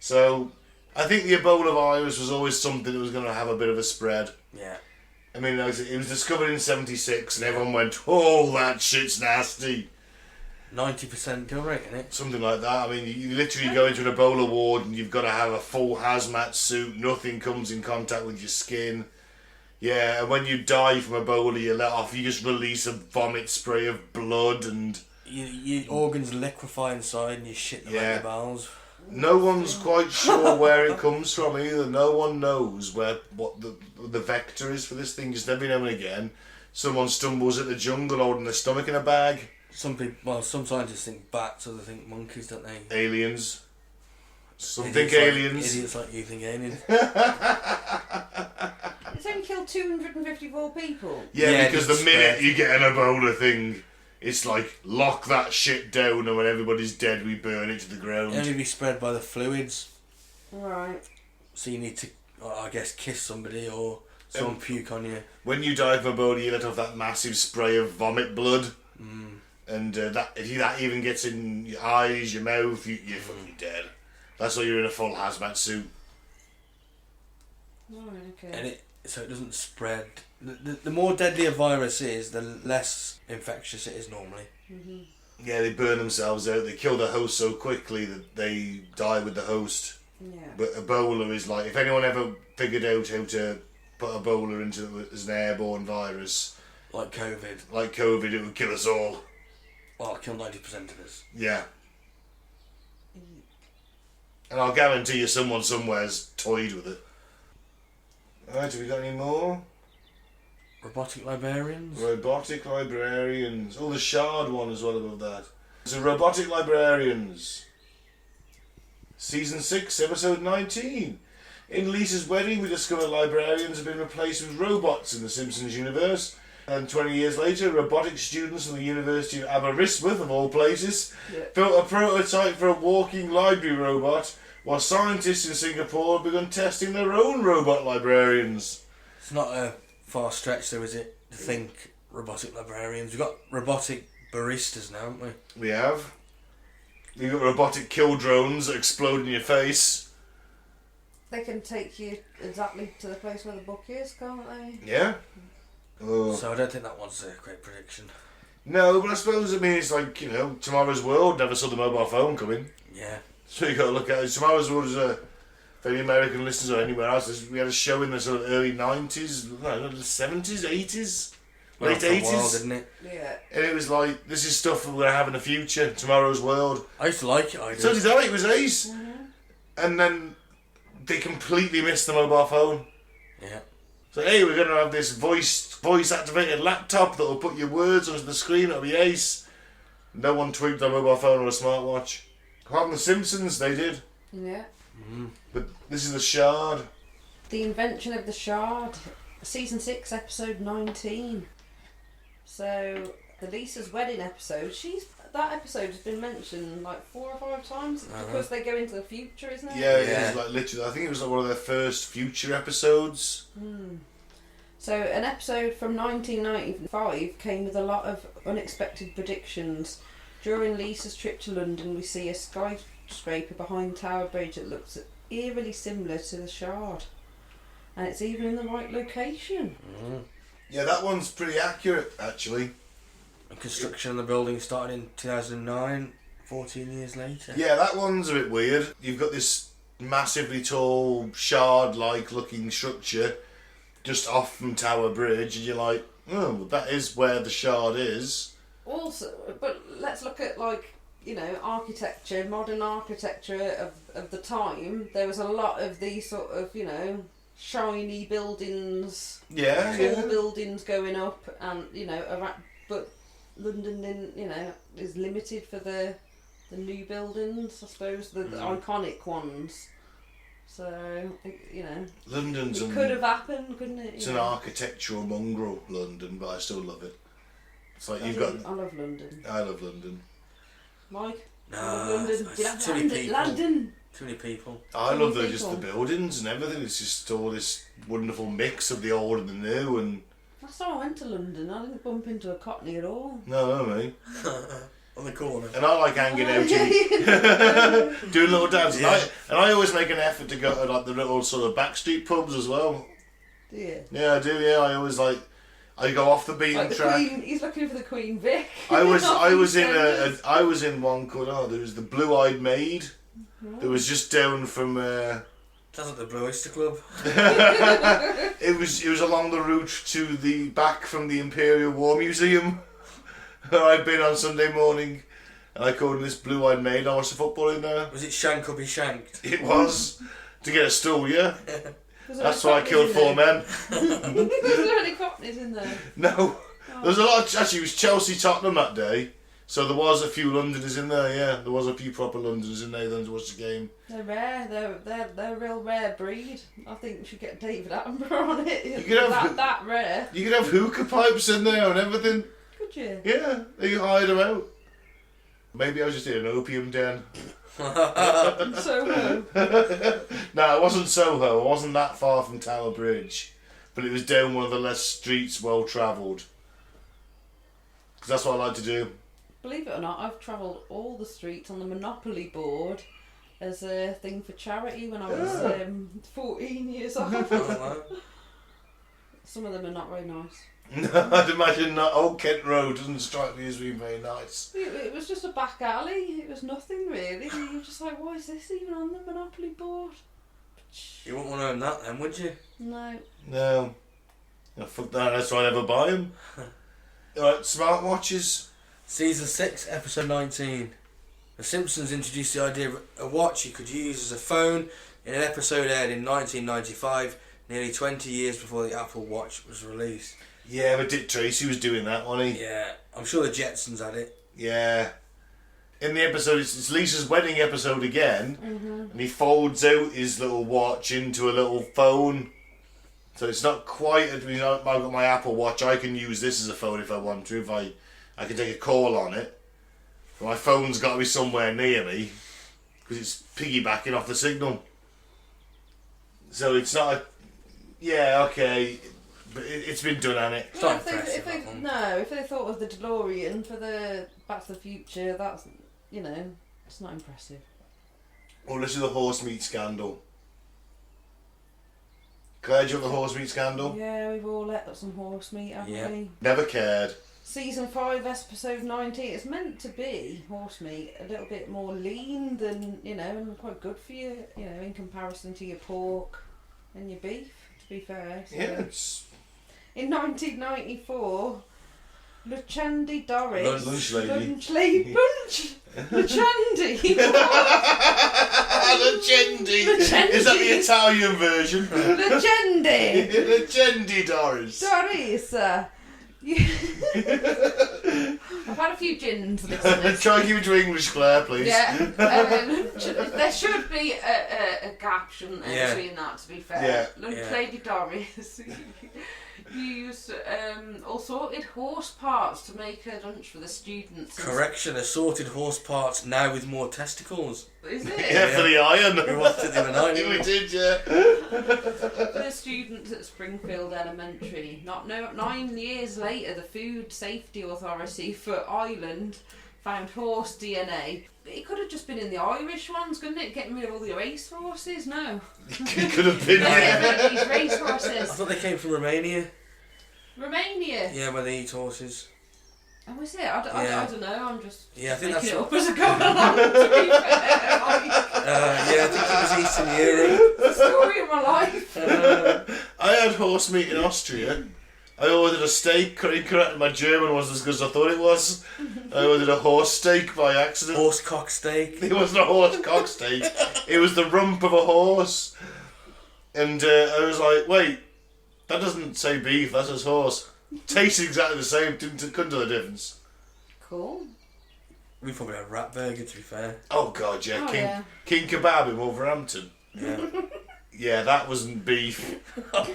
B: So, I think the Ebola virus was always something that was going to have a bit of a spread.
D: Yeah.
B: I mean, it was discovered in 76, and everyone went, oh, that shit's nasty.
D: 90% kill rate, innit?
B: Something like that. I mean, you literally go into an Ebola ward and you've got to have a full hazmat suit. Nothing comes in contact with your skin. Yeah, and when you die from Ebola, you just release a vomit spray of blood and...
D: Your organs liquefy inside and you shit them out your bowels.
B: No one's quite sure where it comes from either. No one knows what the vector is for this thing. Just every now and again, someone stumbles at the jungle holding their stomach in a bag.
D: Some scientists think bats, others think monkeys, don't they?
B: Aliens. Some
D: Idiots
B: think aliens.
D: Idiots like you think aliens.
C: It's only killed 254 people.
B: Yeah, because the minute
D: spread.
B: you get an Ebola thing, it's like, lock that shit down, and when everybody's dead, we burn it to the ground.
D: It only be spread by the fluids.
C: Right.
D: So you need to, I guess, kiss somebody or someone puke on you.
B: When you die from Ebola, you let off that massive spray of vomit blood. And if that even gets in your eyes, your mouth, you're fucking dead. That's why you're in a full hazmat suit.
C: Right, okay.
D: And so it doesn't spread. The more deadly a virus is, the less infectious it is normally.
C: Mm-hmm.
B: Yeah, they burn themselves out. They kill the host so quickly that they die with the host.
C: Yeah.
B: But Ebola is like, if anyone ever figured out how to put Ebola into as an airborne virus,
D: Like COVID.
B: it would kill us all.
D: Well, kill 90% of us.
B: Yeah. And I'll guarantee you someone somewhere's toyed with it. Alright, have we got any more?
D: Robotic librarians?
B: Robotic librarians. Oh, the shard one as well above that. So, robotic librarians. Season 6, episode 19. In Lisa's wedding, we discover librarians have been replaced with robots in the Simpsons universe. And 20 years later, robotic students from the University of Aberystwyth, of all places, built a prototype for a walking library robot, while scientists in Singapore have begun testing their own robot librarians.
D: It's not a far stretch though, is it, to think robotic librarians? We've got robotic baristas now, haven't we?
B: We have. You've got robotic kill drones that explode in your face.
C: They can take you exactly to the place where the book is, can't they?
B: Yeah. Oh.
D: So I don't think that one's a great prediction.
B: No, but I suppose, it's like, Tomorrow's World never saw the mobile phone coming.
D: Yeah.
B: So you got to look at it. Tomorrow's World is for any American listeners or anywhere else. We had a show in the sort of early 90s, no, the 70s, 80s, late 80s.
D: Didn't it?
C: Yeah.
B: And it was like, this is stuff that we're going to have in the future, Tomorrow's World.
D: I used to like it.
B: So did I, it was ace. Mm-hmm. And then they completely missed the mobile phone.
D: Yeah.
B: So, hey, we're going to have this voice-activated laptop that will put your words onto the screen, it'll be ace. No one tweaked their mobile phone or a smartwatch. Apart from the Simpsons, they did.
C: Yeah.
B: But this is the Shard.
C: The Invention of the Shard, season 6, episode 19. So the Lisa's wedding episode, that episode has been mentioned like 4 or 5 times. It's because they go into the future, isn't it?
B: Yeah, it is like literally. I think it was like one of their first future episodes.
C: So an episode from 1995 came with a lot of unexpected predictions. During Lisa's trip to London, we see a skyscraper behind Tower Bridge that looks eerily similar to the Shard, and it's even in the right location.
B: Yeah, that one's pretty accurate, actually.
D: And construction of the building started in 2009, 14 years later.
B: Yeah, that one's a bit weird. You've got this massively tall, shard-like looking structure just off from Tower Bridge, and you're like, oh, that is where the Shard is.
C: Also, but let's look at architecture, modern architecture of the time. There was a lot of these sort of, shiny buildings, tall buildings going up, and but London is limited for the new buildings, I suppose, the iconic ones. So
B: London's
C: it could have happened, couldn't it?
B: It's an architectural mongrel, London, but I still love it. It's like
C: I love London.
B: I love London.
C: Mike?
D: No,
C: London.
D: it's too many people.
C: London.
D: Too many people.
B: I
C: Too
B: love
C: many
B: just the
C: people.
B: buildings and everything. It's just all this wonderful mix of the old and the new. And
C: Last time I went to London, I didn't bump into a Cockney at all.
B: no, mate.
D: On the corner.
B: And I like hanging out and doing little dances.
D: Yeah.
B: And I always make an effort to go to like the little sort of backstreet pubs as well.
C: Do you?
B: Yeah, I do. Yeah, I always I go off the beaten
C: Like the
B: track.
C: Queen, he's looking for the Queen Vic.
B: I was in one called there was the Blue Eyed Maid. It was just down from.
D: Sounds like the Blue Oyster Club.
B: It was along the route to the back from the Imperial War Museum. I'd been on Sunday morning, and I called in this Blue Eyed Maid. I watched the football in there.
D: Was it Shank or Be Shanked?
B: It was to get a stool, yeah.
C: Was there
B: That's
C: any
B: why I killed
C: Cockneys
B: 4
C: in
B: men.
C: there? Was there any Cockneys in there?
B: No, there was a lot. Actually, it was Chelsea Tottenham that day, so there was a few Londoners in there. Yeah, there was a few proper Londoners in there then to watch the game.
C: They're rare. They're a real rare breed. I think we should get David Attenborough on it.
B: You could have
C: that rare.
B: You could have hookah pipes in there and everything.
C: Could you?
B: Yeah, they hired them out. Maybe I was just in an opium den.
C: Soho.
B: No, it wasn't Soho. I wasn't that far from Tower Bridge, but it was down one of the less streets well travelled. Because that's what I like to do.
C: Believe it or not, I've travelled all the streets on the Monopoly board as a thing for charity when I was 14 years old. Some of them are not very nice.
B: No, I'd imagine that Old Kent Road doesn't strike me as being very nice.
C: It was just a back alley. It was nothing really. You were just like, why is this even on the Monopoly board?
D: You wouldn't want to own that then, would you?
C: No.
B: No. Oh, fuck that, that's why I never buy them. Alright, smartwatches.
D: Season 6, episode 19. The Simpsons introduced the idea of a watch you could use as a phone in an episode aired in 1995, nearly 20 years before the Apple Watch was released.
B: Yeah, but Dick Tracy was doing that, wasn't he?
D: Yeah, I'm sure the Jetsons had it.
B: Yeah. In the episode, it's Lisa's wedding episode again, and he folds out his little watch into a little phone. So it's not quite, I've got my Apple Watch, I can use this as a phone if I want to, if I can take a call on it. But my phone's got to be somewhere near me, because it's piggybacking off the signal. So it's not a, yeah, okay, but it's been done, hasn't it?
C: Well,
D: Not impressive, that one.
C: if they thought of the DeLorean for the Back to the Future, that's, it's not impressive.
B: Well, this is the horse meat scandal. Claire, do you have the horse meat scandal?
C: Yeah, we've all let up some horse meat, haven't
D: Yeah.
C: we?
B: Never cared.
C: Season 5, episode 19. It's meant to be horse meat, a little bit more lean than, and quite good for you, in comparison to your pork and your beef, to be fair. So.
B: Yeah, it's
C: In 1994, Luchandi Doris.
B: Lunch lady.
C: Luchandi.
B: Legendi. Is that the Italian version?
C: Legendi.
B: Legendi Doris.
C: Doris I've had a few gins listening.
B: Try and keep it to English, Claire, please.
C: Yeah, there should be a gap, shouldn't there, between that, to be fair.
B: Yeah.
C: Look, Lady Doris used assorted horse parts to make her lunch for the students.
D: Correction, assorted horse parts now with more testicles.
C: Is it?
B: Yeah, for the iron.
D: We watched it the other night.
B: We did, yeah.
C: For the students at Springfield Elementary. 9 years later, the Food Safety Authority for Ireland found horse DNA. It could have just been in the Irish ones, couldn't it? Getting rid of all the race horses? No.
B: It could have been.
C: Get rid of these race
D: I
C: horses.
D: thought they came from Romania.
C: Romania?
D: Yeah, where they eat horses.
C: Oh, is it? I don't know, I'm just
D: Yeah, I think
C: making
D: that's
C: it up as I go along, to be fair.
D: yeah, I think it was Eastern Europe.
C: It's the story of my life.
B: I had horse meat in Austria. I ordered a steak. Correct, my German wasn't as good as I thought it was. I ordered a horse steak by accident.
D: Horse cock steak.
B: It wasn't a horse cock steak. It was the rump of a horse. And I was like, wait, that doesn't say beef, that says horse. Tastes exactly the same, couldn't tell the difference.
C: Cool.
D: We probably had rat burger, to be fair.
B: Oh god, yeah.
C: Oh,
B: King Kebab in Wolverhampton.
D: Yeah.
B: Yeah, that wasn't beef.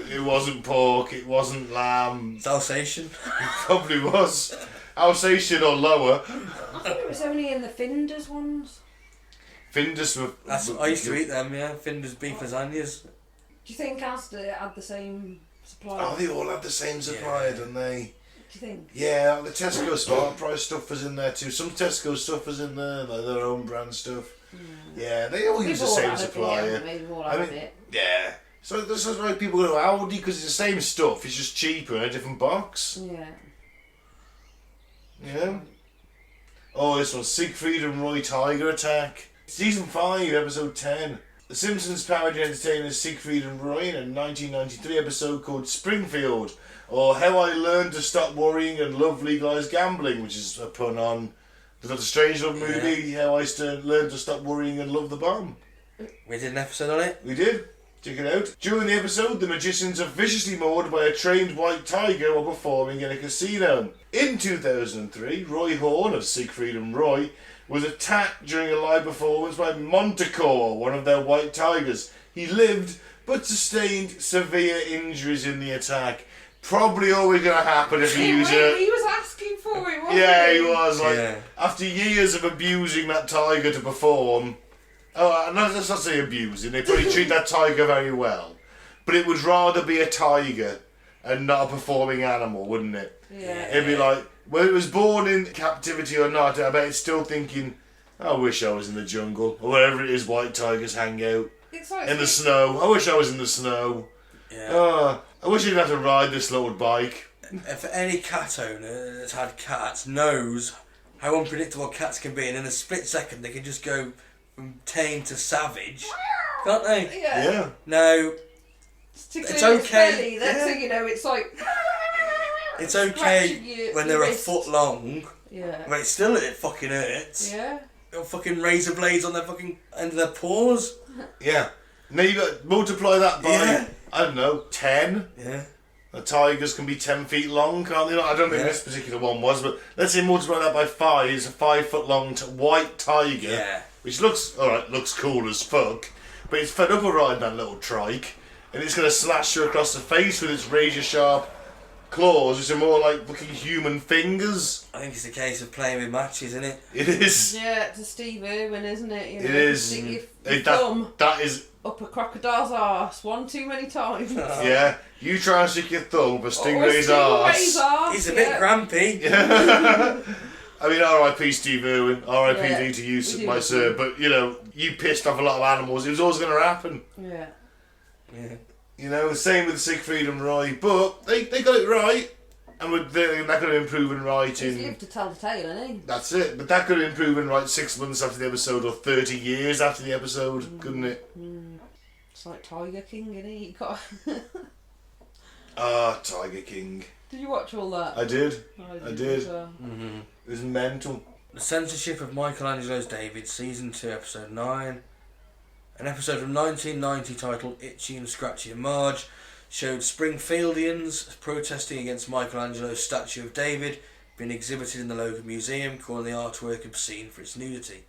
B: It wasn't pork. It wasn't lamb.
D: It's Alsatian.
B: It probably was. Alsatian or lower.
C: I think it was only in the Finders ones.
B: Findus were...
D: I used to eat them, yeah. Finders beef lasagnas.
C: Do you think Asda had the same supplier?
B: Oh, they all had the same supplier, didn't they?
C: Do you think?
B: Yeah, the Tesco Smart Price stuff was in there too. Some Tesco stuff was in there, like their own brand stuff. Yeah, they all use the same supplier. Yeah. So this is why people go to Aldi, because it's the same stuff, it's just cheaper in a different box.
C: Yeah.
B: Yeah. Oh, this one, Siegfried and Roy Tiger Attack. Season 5, episode 10. The Simpsons parody entertainers Siegfried and Roy in a 1993 episode called Springfield, or How I Learned to Stop Worrying and Love Legalised Gambling, which is a pun on the Dr. Strangelove movie, How I Learned to Stop Worrying and Love the Bomb.
D: We did an episode on it.
B: We did. Check it out. During the episode, the magicians are viciously mauled by a trained white tiger while performing in a casino. In 2003, Roy Horn of Siegfried and Roy was attacked during a live performance by Montecore, one of their white tigers. He lived, but sustained severe injuries in the attack. Probably always going to happen if you use it.
C: He was asking for it, wasn't
B: Yeah,
C: he?
B: he was. After years of abusing that tiger to perform... Oh, no, let's not say abusing. They probably treat that tiger very well. But it would rather be a tiger and not a performing animal, wouldn't it?
C: Yeah.
B: It'd be like, whether it was born in captivity or not, I bet it's still thinking, I wish I was in the jungle. Or wherever it is white tigers hang out.
C: It's like
B: In the snow. I wish I was in the snow.
D: Yeah.
B: I wish I didn't have to ride this little bike.
D: If any cat owner that's had cats knows how unpredictable cats can be, and in a split second they can just go from tame to savage, can't they?
B: Yeah.
D: No, it's okay.
C: Belly, next thing you know, it's like...
D: it's okay
C: Scratching
D: when
C: your
D: they're
C: wrist.
D: a foot long,
C: Yeah.
D: but it fucking hurts.
C: Yeah.
D: Got fucking razor blades on their fucking end of their paws.
B: Yeah. Now you got multiply that by, I don't know, 10.
D: Yeah.
B: The tigers can be 10 feet long, can't they? I don't think this particular one was, but let's say multiply that by 5. It's a 5 foot long white tiger.
D: Yeah.
B: Which looks, alright, looks cool as fuck. But it's fed up of riding that little trike. And it's going to slash you across the face with its razor sharp claws, which are more like fucking human fingers.
D: I think it's a case of playing with matches, isn't it?
B: It is.
C: Yeah, it's a Steve Irwin, isn't it? You know,
B: It is.
C: Stick your thumb
B: That is.
C: up a crocodile's arse one too many times.
B: Yeah. You try and stick your thumb up a stingray's arse.
D: He's a bit grampy.
B: I mean, R.I.P. Steve Irwin, R.I.P.D. to you,
C: we do
B: my
C: love
B: sir.
C: you.
B: But, you know, you pissed off a lot of animals. It was always going to happen.
C: Yeah.
D: Yeah.
B: You know, the same with Siegfried and Roy. But they got it right. And that could have been proven right
C: He's
B: in...
C: lived to tell the tale, hasn't he?
B: That's it. But that could have been proven right 6 months after the episode or 30 years after the episode, couldn't it?
C: It's like Tiger King, isn't he?
B: Tiger King.
C: Did you watch all that?
B: I did. I did.
D: Mm-hmm.
B: It was mental.
D: The Censorship of Michelangelo's David, Season 2, Episode 9. An episode from 1990 titled Itchy and Scratchy and Marge showed Springfieldians protesting against Michelangelo's statue of David being exhibited in the local museum, calling the artwork obscene for its nudity.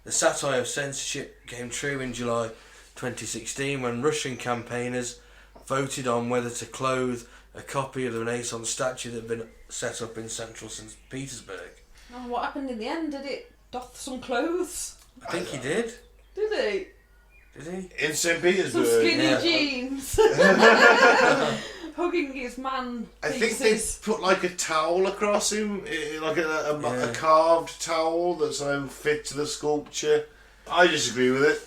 D: The satire of censorship came true in July 2016 when Russian campaigners voted on whether to clothe a copy of the Renaissance statue that had been set up in central St. Petersburg.
C: Oh, what happened in the end? Did it doff some clothes?
D: I think he did.
C: Did he?
D: Did he?
B: In St. Petersburg.
C: Some skinny jeans. Hugging his man
B: I
C: pieces.
B: think they put like a towel across him, like a carved towel that so fit to the sculpture. I disagree with it.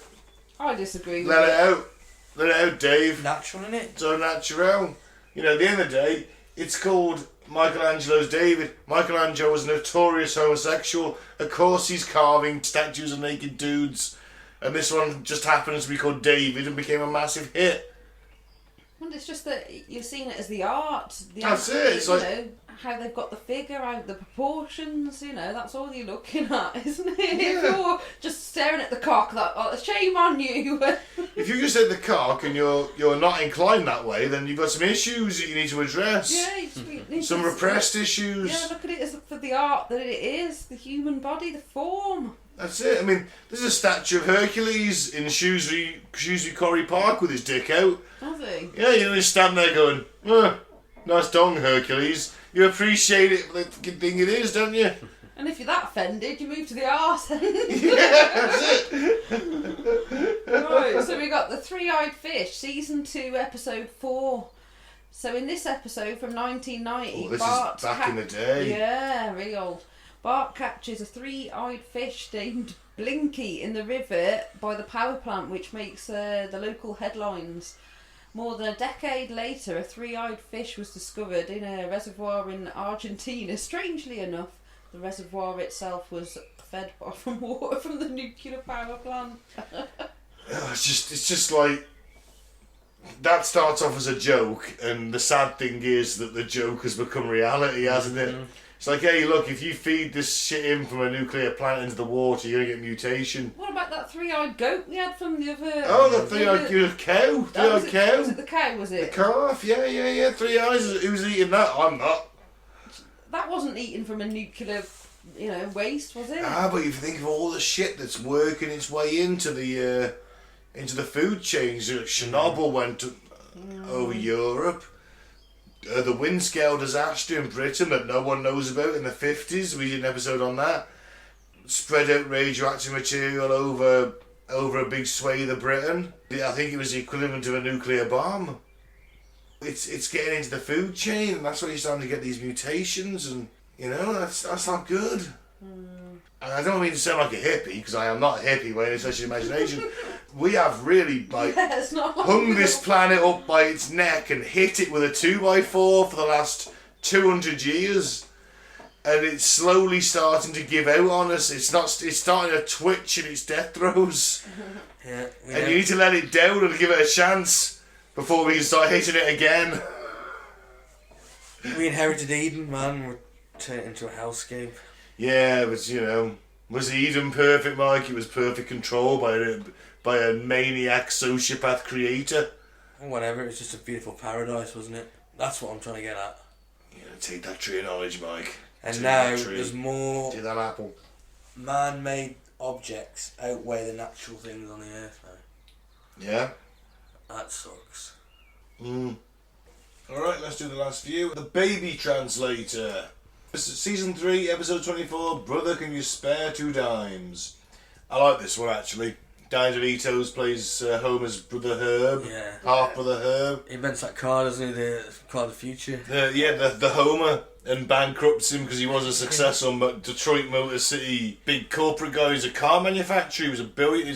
C: I disagree with
B: Let
C: it.
B: it out. Let it out, Dave.
D: Natural, innit?
B: So natural. You know, at the end of the day, it's called Michelangelo's David. Michelangelo was a notorious homosexual. Of course he's carving statues of naked dudes. And this one just happens to be called David and became a massive hit.
C: And it's just that you're seeing it as the art.
B: That's it. It's like,
C: know, how they've got the figure out, the proportions, that's all you're looking at, isn't it?
B: Yeah.
C: If you're just staring at the cock, shame on you.
B: if you just hit the cock and you're not inclined that way, then you've got some issues that you need to address.
C: Yeah,
B: Some repressed issues.
C: Yeah, look at it as for the art that it is, the human body, the form.
B: That's it. I mean, there's a statue of Hercules in Shrewsbury Quarry Park with his dick out.
C: Has he?
B: Yeah, you just stand there going, nice dong, Hercules. You appreciate it for the fucking thing it is, don't you?
C: And if you're that offended, you move to the arse end.
B: Yeah, that's it.
C: Right, so we got The Three-Eyed Fish, Season 2, Episode 4. So in this episode from 1990,
B: Oh, this
C: Bart
B: is back in the day.
C: Yeah, really old. Bart catches a three-eyed fish named Blinky in the river by the power plant, which makes the local headlines. More than a decade later, a three-eyed fish was discovered in a reservoir in Argentina. Strangely enough, the reservoir itself was fed from water from the nuclear power plant.
B: It's just like, that starts off as a joke, and the sad thing is that the joke has become reality, hasn't it? It's like, hey, look, if you feed this shit in from a nuclear plant into the water, you're going to get mutation.
C: What about that three-eyed goat we had from the other...
B: Oh, the three-eyed cow. Three-eyed cow.
C: Was it the cow, was
B: The
C: it?
B: calf, yeah. 3 eyes. Who's eating that? I'm not.
C: That wasn't eaten from a nuclear, waste, was it?
B: Ah, but if you think of all the shit that's working its way into the food chain, Chernobyl went over Europe. The Windscale disaster in Britain that no one knows about in the 50s, we did an episode on that. Spread out radioactive material over a big swathe of Britain. I think it was the equivalent of a nuclear bomb. It's getting into the food chain, and that's why you're starting to get these mutations, and that's not good. And I don't mean to sound like a hippie, because I am not a hippie by any stretch of the imagination. We have really hung this planet up by its neck and hit it with a 2x4 for the last 200 years. And it's slowly starting to give out on us. It's starting to twitch in its death throes.
D: Yeah.
B: And you need to let it down and give it a chance before we can start hitting it again.
D: We inherited Eden, man. We turned it into a hellscape.
B: Yeah, but was Eden perfect, Mike? It was perfect control by a maniac sociopath creator.
D: Whatever, it was just a beautiful paradise, wasn't it? That's what I'm trying to get at.
B: Take that tree of knowledge, Mike.
D: And
B: Take
D: now
B: that tree.
D: there's more
B: Take that apple.
D: man-made objects outweigh the natural things on the earth now.
B: Yeah?
D: That sucks.
B: Alright, let's do the last few. The Baby Translator. Season 3, episode 24, Brother Can You Spare 2 Dimes? I like this one, actually. Danny DeVito's plays Homer's brother Herb.
D: Yeah.
B: Half-brother Herb.
D: He invents that car, doesn't he? The car of the future.
B: The Homer, and bankrupts him because he was a successful Detroit Motor City big corporate guy. He's a car manufacturer. He was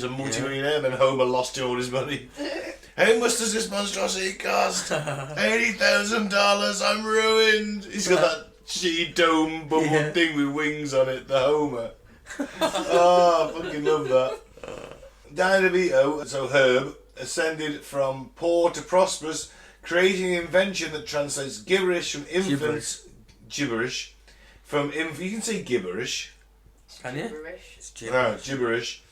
B: a multi-millionaire, and then Homer lost all his money. How much does this monstrosity cost? $80,000. I'm ruined. He's got that shitty dome bubble thing with wings on it. The Homer. Oh, I fucking love that. Danny DeVito, so Herb, ascended from poor to prosperous, creating an invention that translates gibberish from infants. Gibberish. You can say gibberish.
D: Can you?
C: Gibberish.
D: It's
B: Gibberish.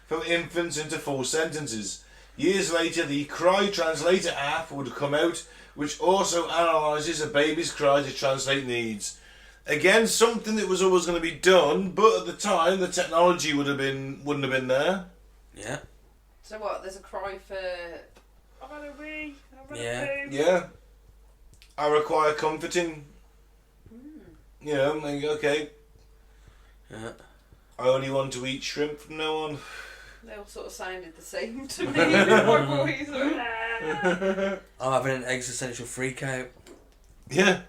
B: From infants into full sentences. Years later, the Cry Translator app would come out, which also analyses a baby's cry to translate needs. Again, something that was always going to be done, but at the time, the technology wouldn't have been there.
D: Yeah.
C: So what? There's a cry for. I've had a wee. I've had a poo.
B: Yeah. I require comforting. You know, like, okay.
D: Yeah.
B: I only want to eat shrimp from now on.
C: They all sort of sounded the same to me. My voice.
D: I'm having an existential freak out.
B: Yeah.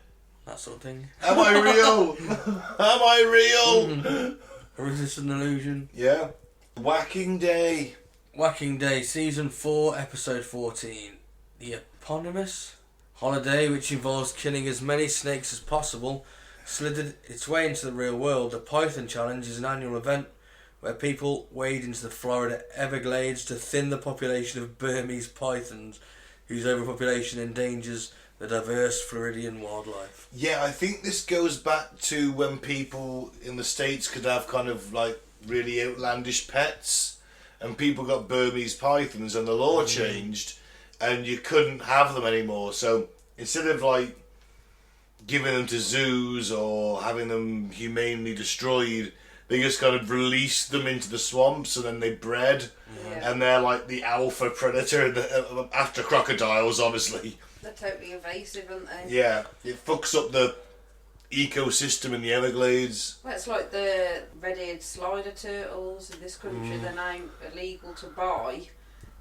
D: That sort of thing.
B: Am I real? Am I real?
D: Or is this an illusion?
B: Yeah. Whacking Day.
D: Whacking Day, Season 4, Episode 14. The eponymous holiday, which involves killing as many snakes as possible, slithered its way into the real world. The Python Challenge is an annual event where people wade into the Florida Everglades to thin the population of Burmese pythons, whose overpopulation endangers the diverse Floridian wildlife.
B: Yeah, I think this goes back to when people in the States could have kind of like really outlandish pets, and people got Burmese pythons and the law changed and you couldn't have them anymore. So instead of like giving them to zoos or having them humanely destroyed, they just kind of released them into the swamps and then they bred, and they're like the alpha predator after crocodiles, obviously.
C: They're totally evasive, aren't they?
B: Yeah, it fucks up the ecosystem in the Everglades.
C: Well, it's like the red-eared slider turtles in this country. They're now illegal to buy.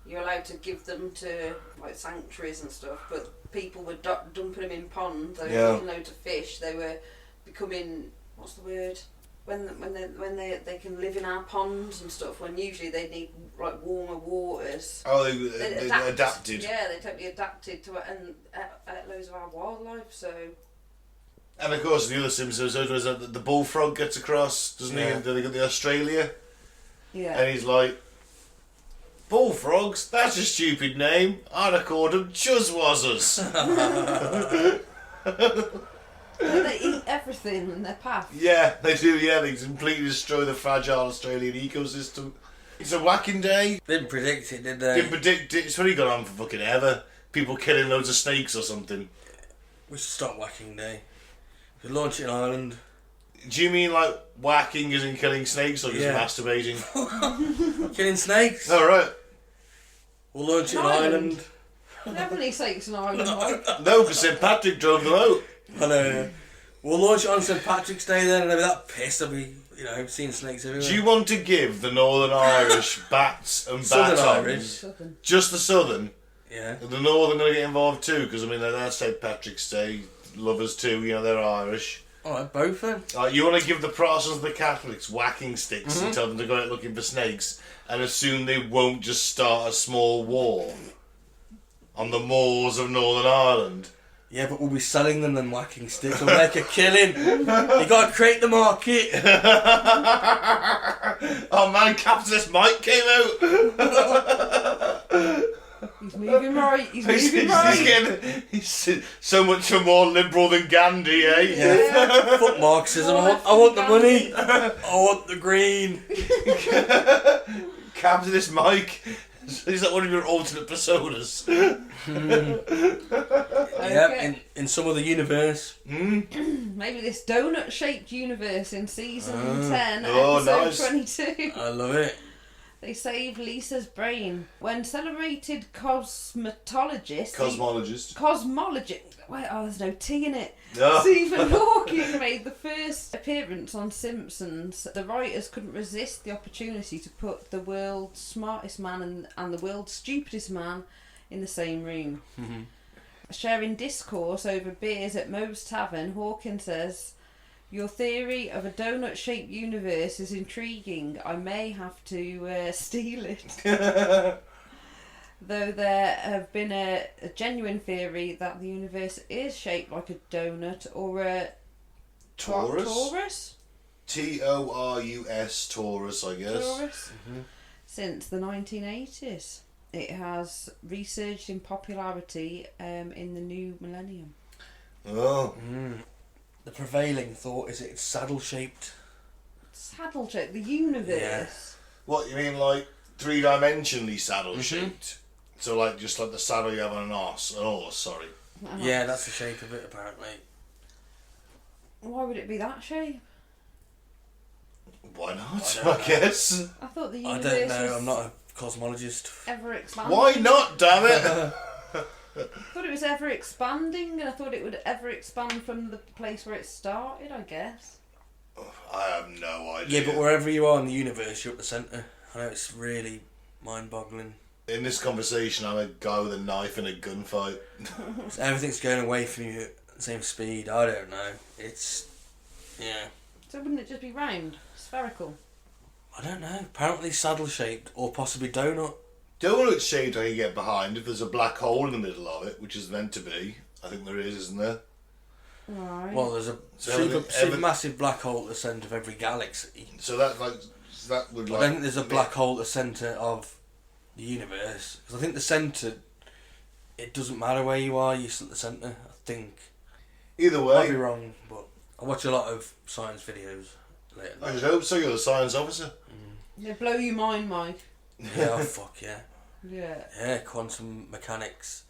C: You're allowed to give them to like sanctuaries and stuff, but people were dumping them in ponds. They were eating loads of fish. They were becoming, what's the word? When they can live in our ponds and stuff, when usually they need like warmer waters.
B: Oh, they adapted.
C: Yeah, they totally adapted to it and loads of our wildlife. So.
B: And of course, the other Simpsons episode, the bullfrog gets across, doesn't he? They got the Australia.
C: Yeah.
B: And he's like, bullfrogs? That's a stupid name. I'd have called them chuzzwazzers.
C: They eat everything in their path.
B: Yeah, they do. Yeah, they completely destroy the fragile Australian ecosystem. It's a whacking day.
D: Didn't predict it, did they?
B: Didn't predict it. It's already gone on for fucking ever. People killing loads of snakes or something.
D: We should stop Whacking Day. We should launch it in Ireland.
B: Do you mean like whacking as in killing snakes or just masturbating?
D: Killing snakes?
B: All right.
D: We'll launch it in Ireland.
C: Never any snakes in Ireland, Mike.
B: No, because St. Patrick drove them out.
D: I know. We'll launch it on St. Patrick's Day then, and they'll be that pissed. I'll be, seeing snakes everywhere.
B: Do you want to give the Northern Irish bats and
D: Southern
B: batons?
D: Irish.
B: Just the Southern?
D: Yeah.
B: The Northern going to get involved too, because I mean they're St. Patrick's Day lovers too. They're Irish.
D: Alright, both then.
B: You want to give the Protestants and the Catholics whacking sticks and tell them to go out looking for snakes, and assume they won't just start a small war on the moors of Northern Ireland.
D: Yeah, but we'll be selling them and whacking sticks. We'll make a killing. You got to create the market.
B: Oh man, capitalist Mike came out.
C: He's moving right. He's moving right.
B: He's so much more liberal than Gandhi, eh?
D: Yeah. Fuck Marxism. I want the money. I want the green.
B: Capitalist Mike. Is that one of your alternate personas?
D: Yeah, in some other universe.
C: Maybe this donut-shaped universe in season 10,
B: Oh,
C: episode
B: nice.
C: 22.
D: I love it.
C: They saved Lisa's brain. When celebrated cosmetologist... Cosmologist... Wait, there's no T in it.
B: No.
C: Stephen Hawking made the first appearance on Simpsons. The writers couldn't resist the opportunity to put the world's smartest man and the world's stupidest man in the same room. Sharing discourse over beers at Moe's Tavern, Hawking says, "Your theory of a donut-shaped universe is intriguing. I may have to steal it." Though there have been a genuine theory that the universe is shaped like a donut or a
B: Taurus? T-O-R-U-S, Taurus, I guess.
C: Taurus. Since the 1980s. It has resurged in popularity in the new millennium.
B: Oh.
D: The prevailing thought is it's saddle-shaped.
C: Saddle-shaped? The universe?
B: What, you mean like three-dimensionally saddle-shaped? So like just like the saddle you have on an horse, sorry.
D: Yeah, that's the shape of it apparently.
C: Why would it be that shape?
B: Why not?
D: I don't
B: I guess.
C: I thought the
D: I
C: universe
D: don't know,
C: was
D: I'm not a cosmologist.
C: ever expanding.
B: Why not? Damn it!
C: I thought it was ever expanding, and I thought it would ever expand from the place where it started, I guess.
B: I have no idea.
D: Yeah, but wherever you are in the universe, you're at the centre. I know it's really mind-boggling.
B: In this conversation, I'm a guy with a knife in a gunfight.
D: So everything's going away from you at the same speed. I don't know. It's... yeah.
C: So wouldn't it just be round, spherical?
D: I don't know. Apparently saddle-shaped, or possibly donut.
B: Donut shaped I can get behind if there's a black hole in the middle of it, which is meant to be. I think there is, isn't there?
C: Right.
D: Well, there's a supermassive black hole at the centre of every galaxy.
B: So that would like.
D: I don't think there's a black hole at the centre of the universe. Because I think the centre, it doesn't matter where you are, you're still at the centre, I think.
B: Either
D: I
B: way.
D: might be wrong, but I watch a lot of science videos lately.
B: I just hope so. You're the science officer.
C: They blow your mind, Mike.
D: Yeah, oh fuck yeah.
C: Yeah.
D: Yeah, quantum mechanics,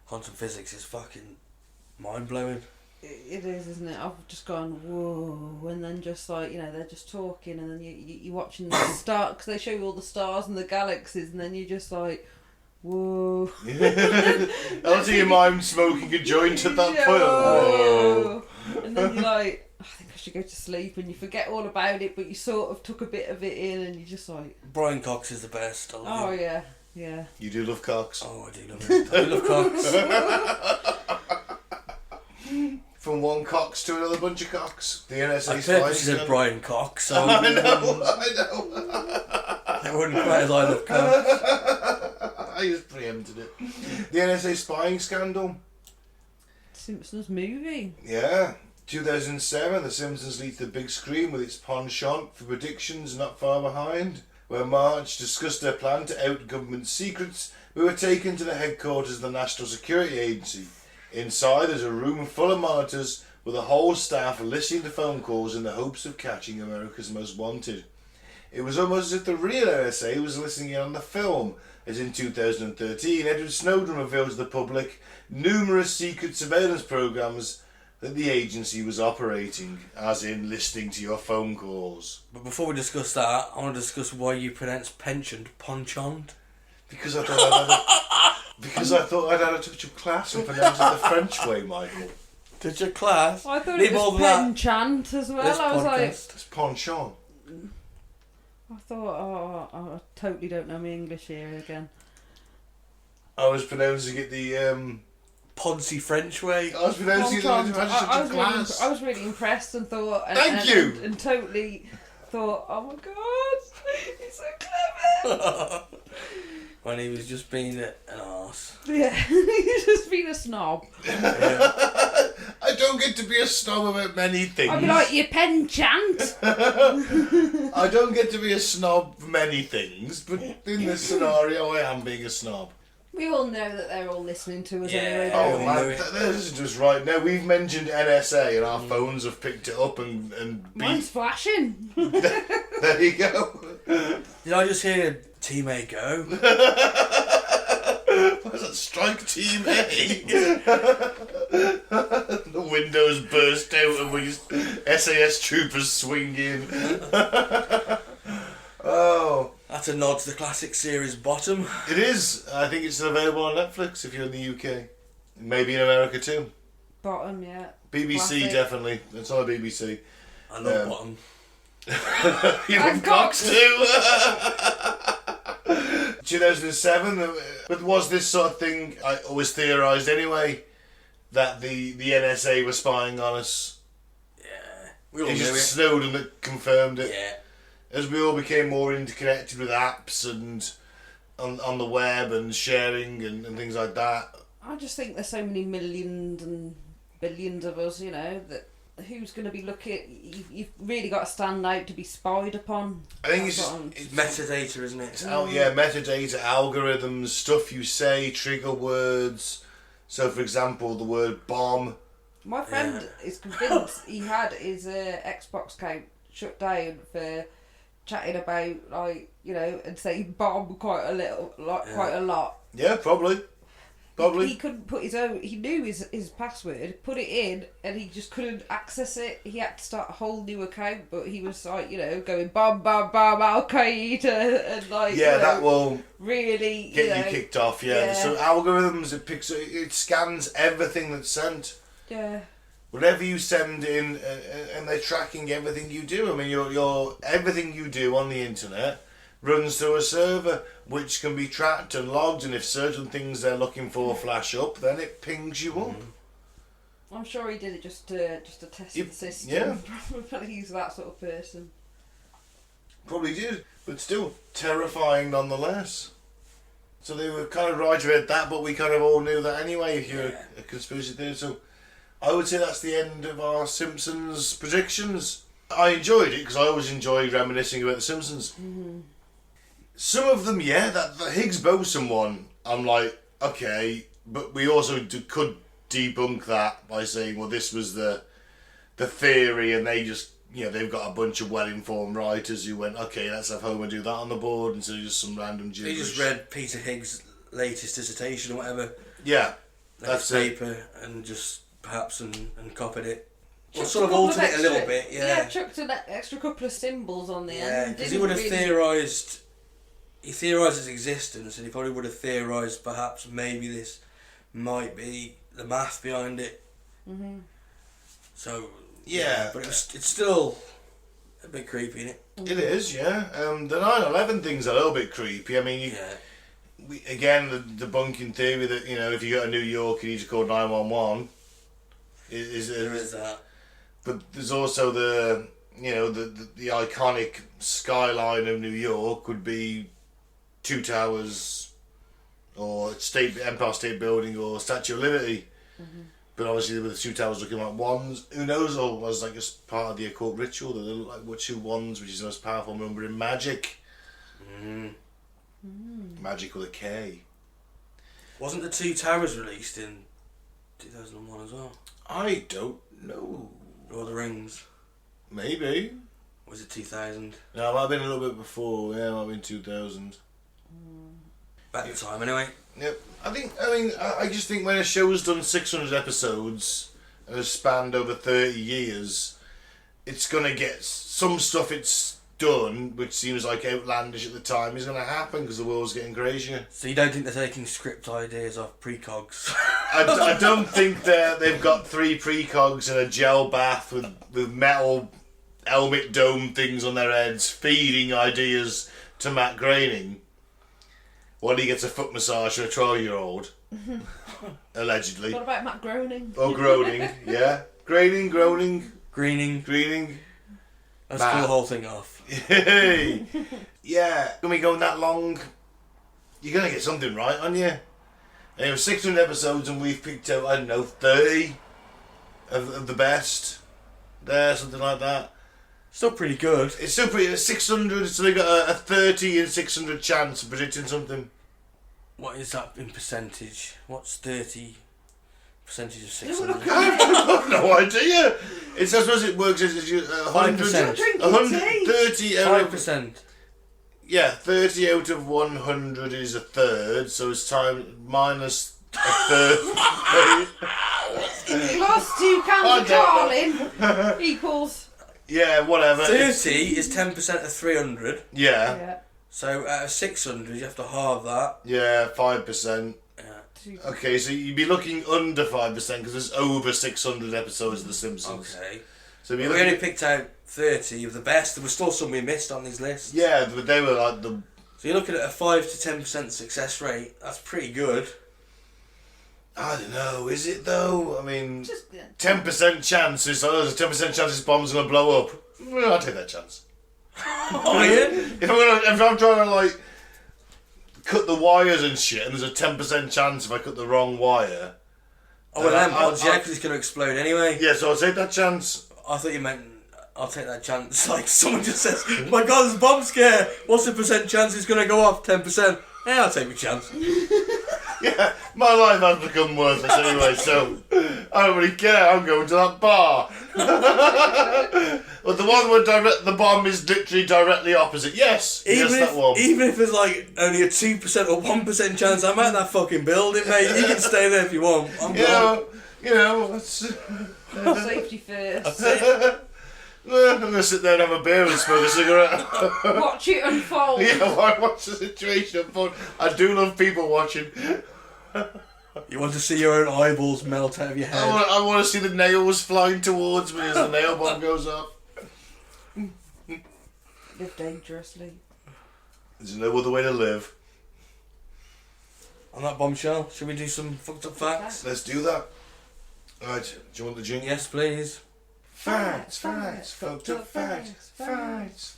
D: quantum physics is fucking mind-blowing.
C: It is, isn't it? I've just gone, whoa, and then just like, they're just talking, and then you're watching the star, because they show you all the stars and the galaxies, and then you're just like, whoa.
B: I'll see your mind smoking a joint at that
C: Yeah,
B: point.
C: whoa. And then you're like, I think I should go to sleep, and you forget all about it, but you sort of took a bit of it in, and you're just like...
D: Brian Cox is the best. I love him.
C: yeah, yeah.
B: You do love cocks.
D: Oh, I do love him. I love Cox.
B: From one Cox to another bunch of cocks. The NSA
D: I
B: spying
D: purposely said
B: scandal.
D: Brian Cox, so
B: I know.
D: it wouldn't quite as I love Cox.
B: I just preempted it. The NSA spying scandal.
C: Simpsons movie.
B: Yeah. 2007, The Simpsons leads the big screen with its penchant for predictions not far behind, where Marge discussed their plan to out government secrets. We were taken to the headquarters of the National Security Agency. Inside, there's a room full of monitors with a whole staff listening to phone calls in the hopes of catching America's Most Wanted. It was almost as if the real NSA was listening in on the film, as in 2013, Edward Snowden revealed to the public numerous secret surveillance programs that the agency was operating, as in listening to your phone calls.
D: But before we discuss that, I want to discuss why you pronounce penchant penchant.
B: Because I thought I'd had a touch of class and pronounced it the French way, Michael.
D: Did your class?
C: I thought
D: Need
C: it
D: more
C: was
D: than that.
C: penchant as well.
D: This
C: I was like...
D: podcast.
B: It's penchant.
C: I thought, I totally don't know my English here again.
B: I was pronouncing it the
D: Poncy French way.
B: I was pronouncing it
C: Penchant.
B: the
C: I
B: such a class.
C: I was really impressed and thought...
B: Thank you!
C: And totally thought, oh my god, he's so clever!
D: When he was just being an arse.
C: Yeah, he's just been a snob.
D: Yeah.
B: I don't get to be a snob about many things.
C: I'd be like, you penchant!
B: I don't get to be a snob for many things, but in this scenario I am being a snob.
C: We all know that they're all listening to us
D: Yeah.
C: anyway.
B: Oh
C: don't we?
B: man,
D: know it.
B: this is just right now. We've mentioned NSA and our phones have picked it up and
C: Mine's flashing.
B: There you go.
D: Did I just hear Team A go?
B: What is that? Strike Team A. The windows burst out and we SAS troopers swing in. Oh.
D: That's a nod to the classic series Bottom.
B: It is. I think it's available on Netflix if you're in the UK. Maybe in America too.
C: Bottom, yeah.
B: BBC
C: Classic.
B: definitely. It's on the BBC.
D: I love Bottom.
B: You love
C: I've
B: Cox too. 2007. But was this sort of thing? I always theorised anyway that the NSA were spying on us.
D: Yeah. We all
B: It's
D: knew
B: just
D: it.
B: Snowden that confirmed it.
D: Yeah.
B: As we all became more interconnected with apps and on the web and sharing and things like that.
C: I just think there's so many millions and billions of us, that who's going to be looking... You've really got to stand out to be spied upon.
B: I think
C: That's
B: it's
C: what I'm-
B: just...
D: It's metadata, isn't it?
B: It's metadata, algorithms, stuff you say, trigger words. So, for example, the word bomb.
C: My friend is convinced he had his Xbox account shut down for chatting about, like, you know, and saying bomb quite a lot.
B: Yeah, probably.
C: He couldn't put his own. He knew his password, put it in, and he just couldn't access it. He had to start a whole new account. But he was like, you know, going bam, bam, bam, Al Qaeda, and like,
B: yeah,
C: you know,
B: that will
C: really
B: get you kicked off. Yeah. So algorithms, it scans everything that's sent.
C: Yeah.
B: Whatever you send in, and they're tracking everything you do. I mean, your everything you do on the internet runs through a server which can be tracked and logged, and if certain things they're looking for flash up, then it pings you up.
C: I'm sure he did it just to test the system.
B: Yeah.
C: Probably he's that sort of person.
B: Probably did, but still terrifying nonetheless. So they were kind of right about that, but we kind of all knew that anyway if you're a conspiracy theorist. So I would say that's the end of our Simpsons predictions. I enjoyed it because I always enjoy reminiscing about the Simpsons. Mm-hmm. Some of them, that the Higgs boson one, I'm like, okay, but we also could debunk that by saying, well, this was the theory, and they just, you know, they've got a bunch of well-informed writers who went, okay, let's have Homer do that on the board instead of just some random gibberish.
D: He just read Peter Higgs' latest dissertation or whatever.
B: Yeah, that's it.
D: Paper, and just perhaps and copied it. Well, sort of altered it a little bit,
C: Yeah, chucked an extra couple of symbols on the end.
D: Yeah, because he would have theorised... He theorised its existence, and he probably would have theorised perhaps maybe this might be the math behind it. Mm-hmm. So...
B: Yeah.
D: But it's still a bit creepy, isn't it?
B: It is, yeah. The 9/11 thing's a little bit creepy. I mean, again, the debunking theory that, you know, if you go to New York, you need to call 911.
D: There is that.
B: But there's also the iconic skyline of New York would be two towers, or Empire State Building, or Statue of Liberty. Mm-hmm. But obviously with the two towers looking like wands, who knows, or was like just part of the occult ritual that they look like two wands, which is the most powerful number in magic. Magic with a K.
D: Wasn't the Two Towers released in 2001 as well?
B: I don't know.
D: Lord of the Rings.
B: Maybe.
D: Was it 2000?
B: No, it might have been a little bit before. Yeah, it might have been 2000.
D: Back in time, anyway.
B: Yep. I just think when a show's done 600 episodes and has spanned over 30 years, it's going to get some stuff it's done, which seems like outlandish at the time, is going to happen because the world's getting crazier.
D: So you don't think they're taking script ideas off precogs?
B: I don't think they've got 3 precogs in a gel bath with metal helmet dome things on their heads feeding ideas to Matt Groening while he gets a foot massage from a 12-year-old. Allegedly.
C: What about Matt Groening?
B: Oh, Groening, yeah. Groening.
D: Greening. Let's call the whole thing off.
B: Hey! Yeah, when we going that long, you're going to get something right, aren't you? And it was 600 episodes and we've picked out, 30 of the best. There, something like that.
D: Still pretty good.
B: It's still pretty, 600, so they got a 30 in 600 chance of predicting something.
D: What is that in percentage? What's 30% of 600?
B: I have no idea. It's, I suppose it works as 100, 130 out of...
D: 5%.
B: Yeah, 30 out of 100 is a third, so it's time minus a third.
C: Plus 2 cans of Carlin equals...
B: Yeah, whatever.
D: 30 is 10% of 300.
B: Yeah.
D: So out of 600, you have to halve that.
B: Yeah, 5%.
D: Yeah.
B: Okay, so you'd be looking under 5% because there's over 600 episodes of The Simpsons.
D: Okay.
B: So
D: we only picked out 30 of the best. There was still some we missed on these lists.
B: Yeah, but they were like the...
D: So you're looking at a 5 to 10% success rate. That's pretty good.
B: I don't know, is it though? I mean, 10% chance is, there's a 10% chance this bomb's going to blow up. Well, I'll take that chance.
D: Oh, yeah?
B: If I'm trying to, like, cut the wires and shit, and there's a 10% chance if I cut the wrong wire.
D: Oh, well, then odds, yeah, because it's going to explode anyway.
B: Yeah, so I'll take that chance.
D: I thought you meant, I'll take that chance. Like, someone just says, my God, there's a bomb scare. What's the percent chance it's going to go off? 10%. Yeah, I'll take my chance.
B: Yeah, my life has become worthless anyway, so I don't really care. I'm going to that bar. But the one where the bomb is literally directly opposite. Yes, that one.
D: Even if there's like only a 2% or 1% chance I'm at that fucking building, mate, you can stay there if you want. I'm gone.
C: Safety first.
B: I'm going to sit there and have a beer and smoke a cigarette.
C: Watch it unfold.
B: Yeah, watch the situation unfold. I do love people watching.
D: You want to see your own eyeballs melt out of your head.
B: I want to see the nails flying towards me as the nail bomb goes off.
C: Live dangerously.
B: There's no other way to live.
D: On that bombshell, should we do some fucked up facts?
B: Let's do that. Right, do you want the jingle?
D: Yes, please.
B: Facts, fucked up facts, facts.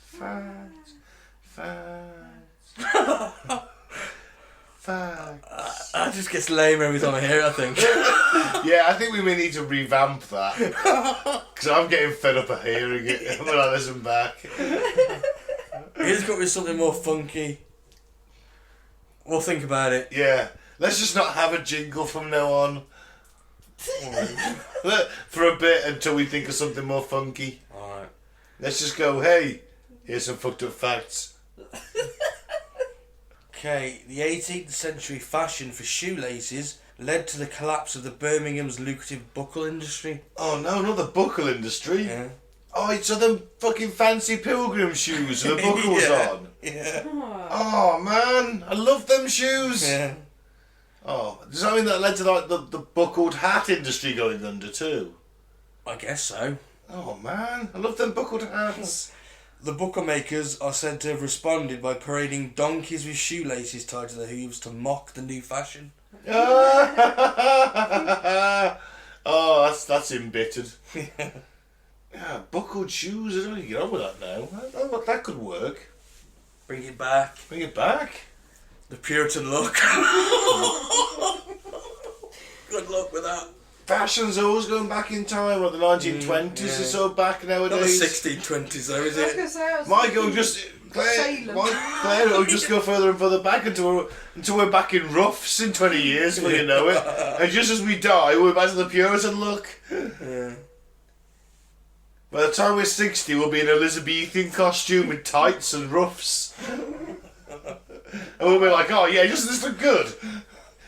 D: That just gets lame every time I hear it, I think.
B: Yeah, I think we may need to revamp that. Because I'm getting fed up of hearing it when I listen back.
D: He's got to be something more funky. We'll think about it.
B: Yeah, let's just not have a jingle from now on. For a bit until we think of something more funky.
D: Alright.
B: Let's just go, hey, here's some fucked up facts.
D: Okay, the 18th century fashion for shoelaces led to the collapse of the Birmingham's lucrative buckle industry.
B: Oh no, not the buckle industry.
D: Yeah.
B: Oh, it's them fucking fancy pilgrim shoes with the buckles on.
D: Yeah.
B: Oh man, I love them shoes.
D: Yeah.
B: Oh, does that mean that led to like the buckled hat industry going under too?
D: I guess so.
B: Oh man, I love them buckled hats.
D: The buckle makers are said to have responded by parading donkeys with shoelaces tied to their hooves to mock the new fashion.
B: Oh, that's embittered. Yeah, buckled shoes, I don't know you get on with that now. That could work.
D: Bring it back.
B: Bring it back.
D: The Puritan look. Good luck with that.
B: Fashion's always going back in time, like the 1920s
D: yeah.
B: is so back
D: Not the
B: nowadays.
D: 1620s though, is it?
B: Claire will just go further and further back until we're back in roughs in 20 years, before you know it. And just as we die, we're back to the Puritan look.
D: Yeah.
B: By the time we're 60, we'll be in an Elizabethan costume with tights and ruffs. And we'll be like, oh yeah, doesn't this look good?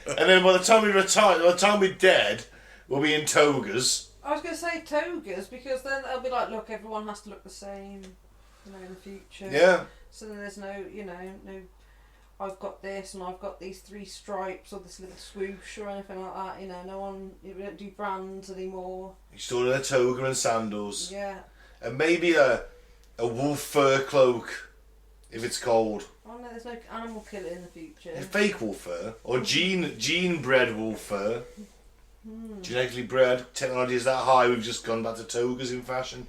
B: And then by the time we retire, by the time we're dead, we'll be in togas.
C: I was going to say togas because then they'll be like, look, everyone has to look the same, in the future.
B: Yeah.
C: So then there's no, no, I've got this and I've got these 3 stripes or this little swoosh or anything like that. No one, we don't do brands anymore.
B: You're still in a toga and sandals.
C: Yeah.
B: And maybe a wolf fur cloak if it's cold.
C: Oh no, there's no animal killer in the future.
B: Fake wolf fur or gene bred wolf fur. Genetically bred. Technology is that high. We've just gone back to togas in fashion.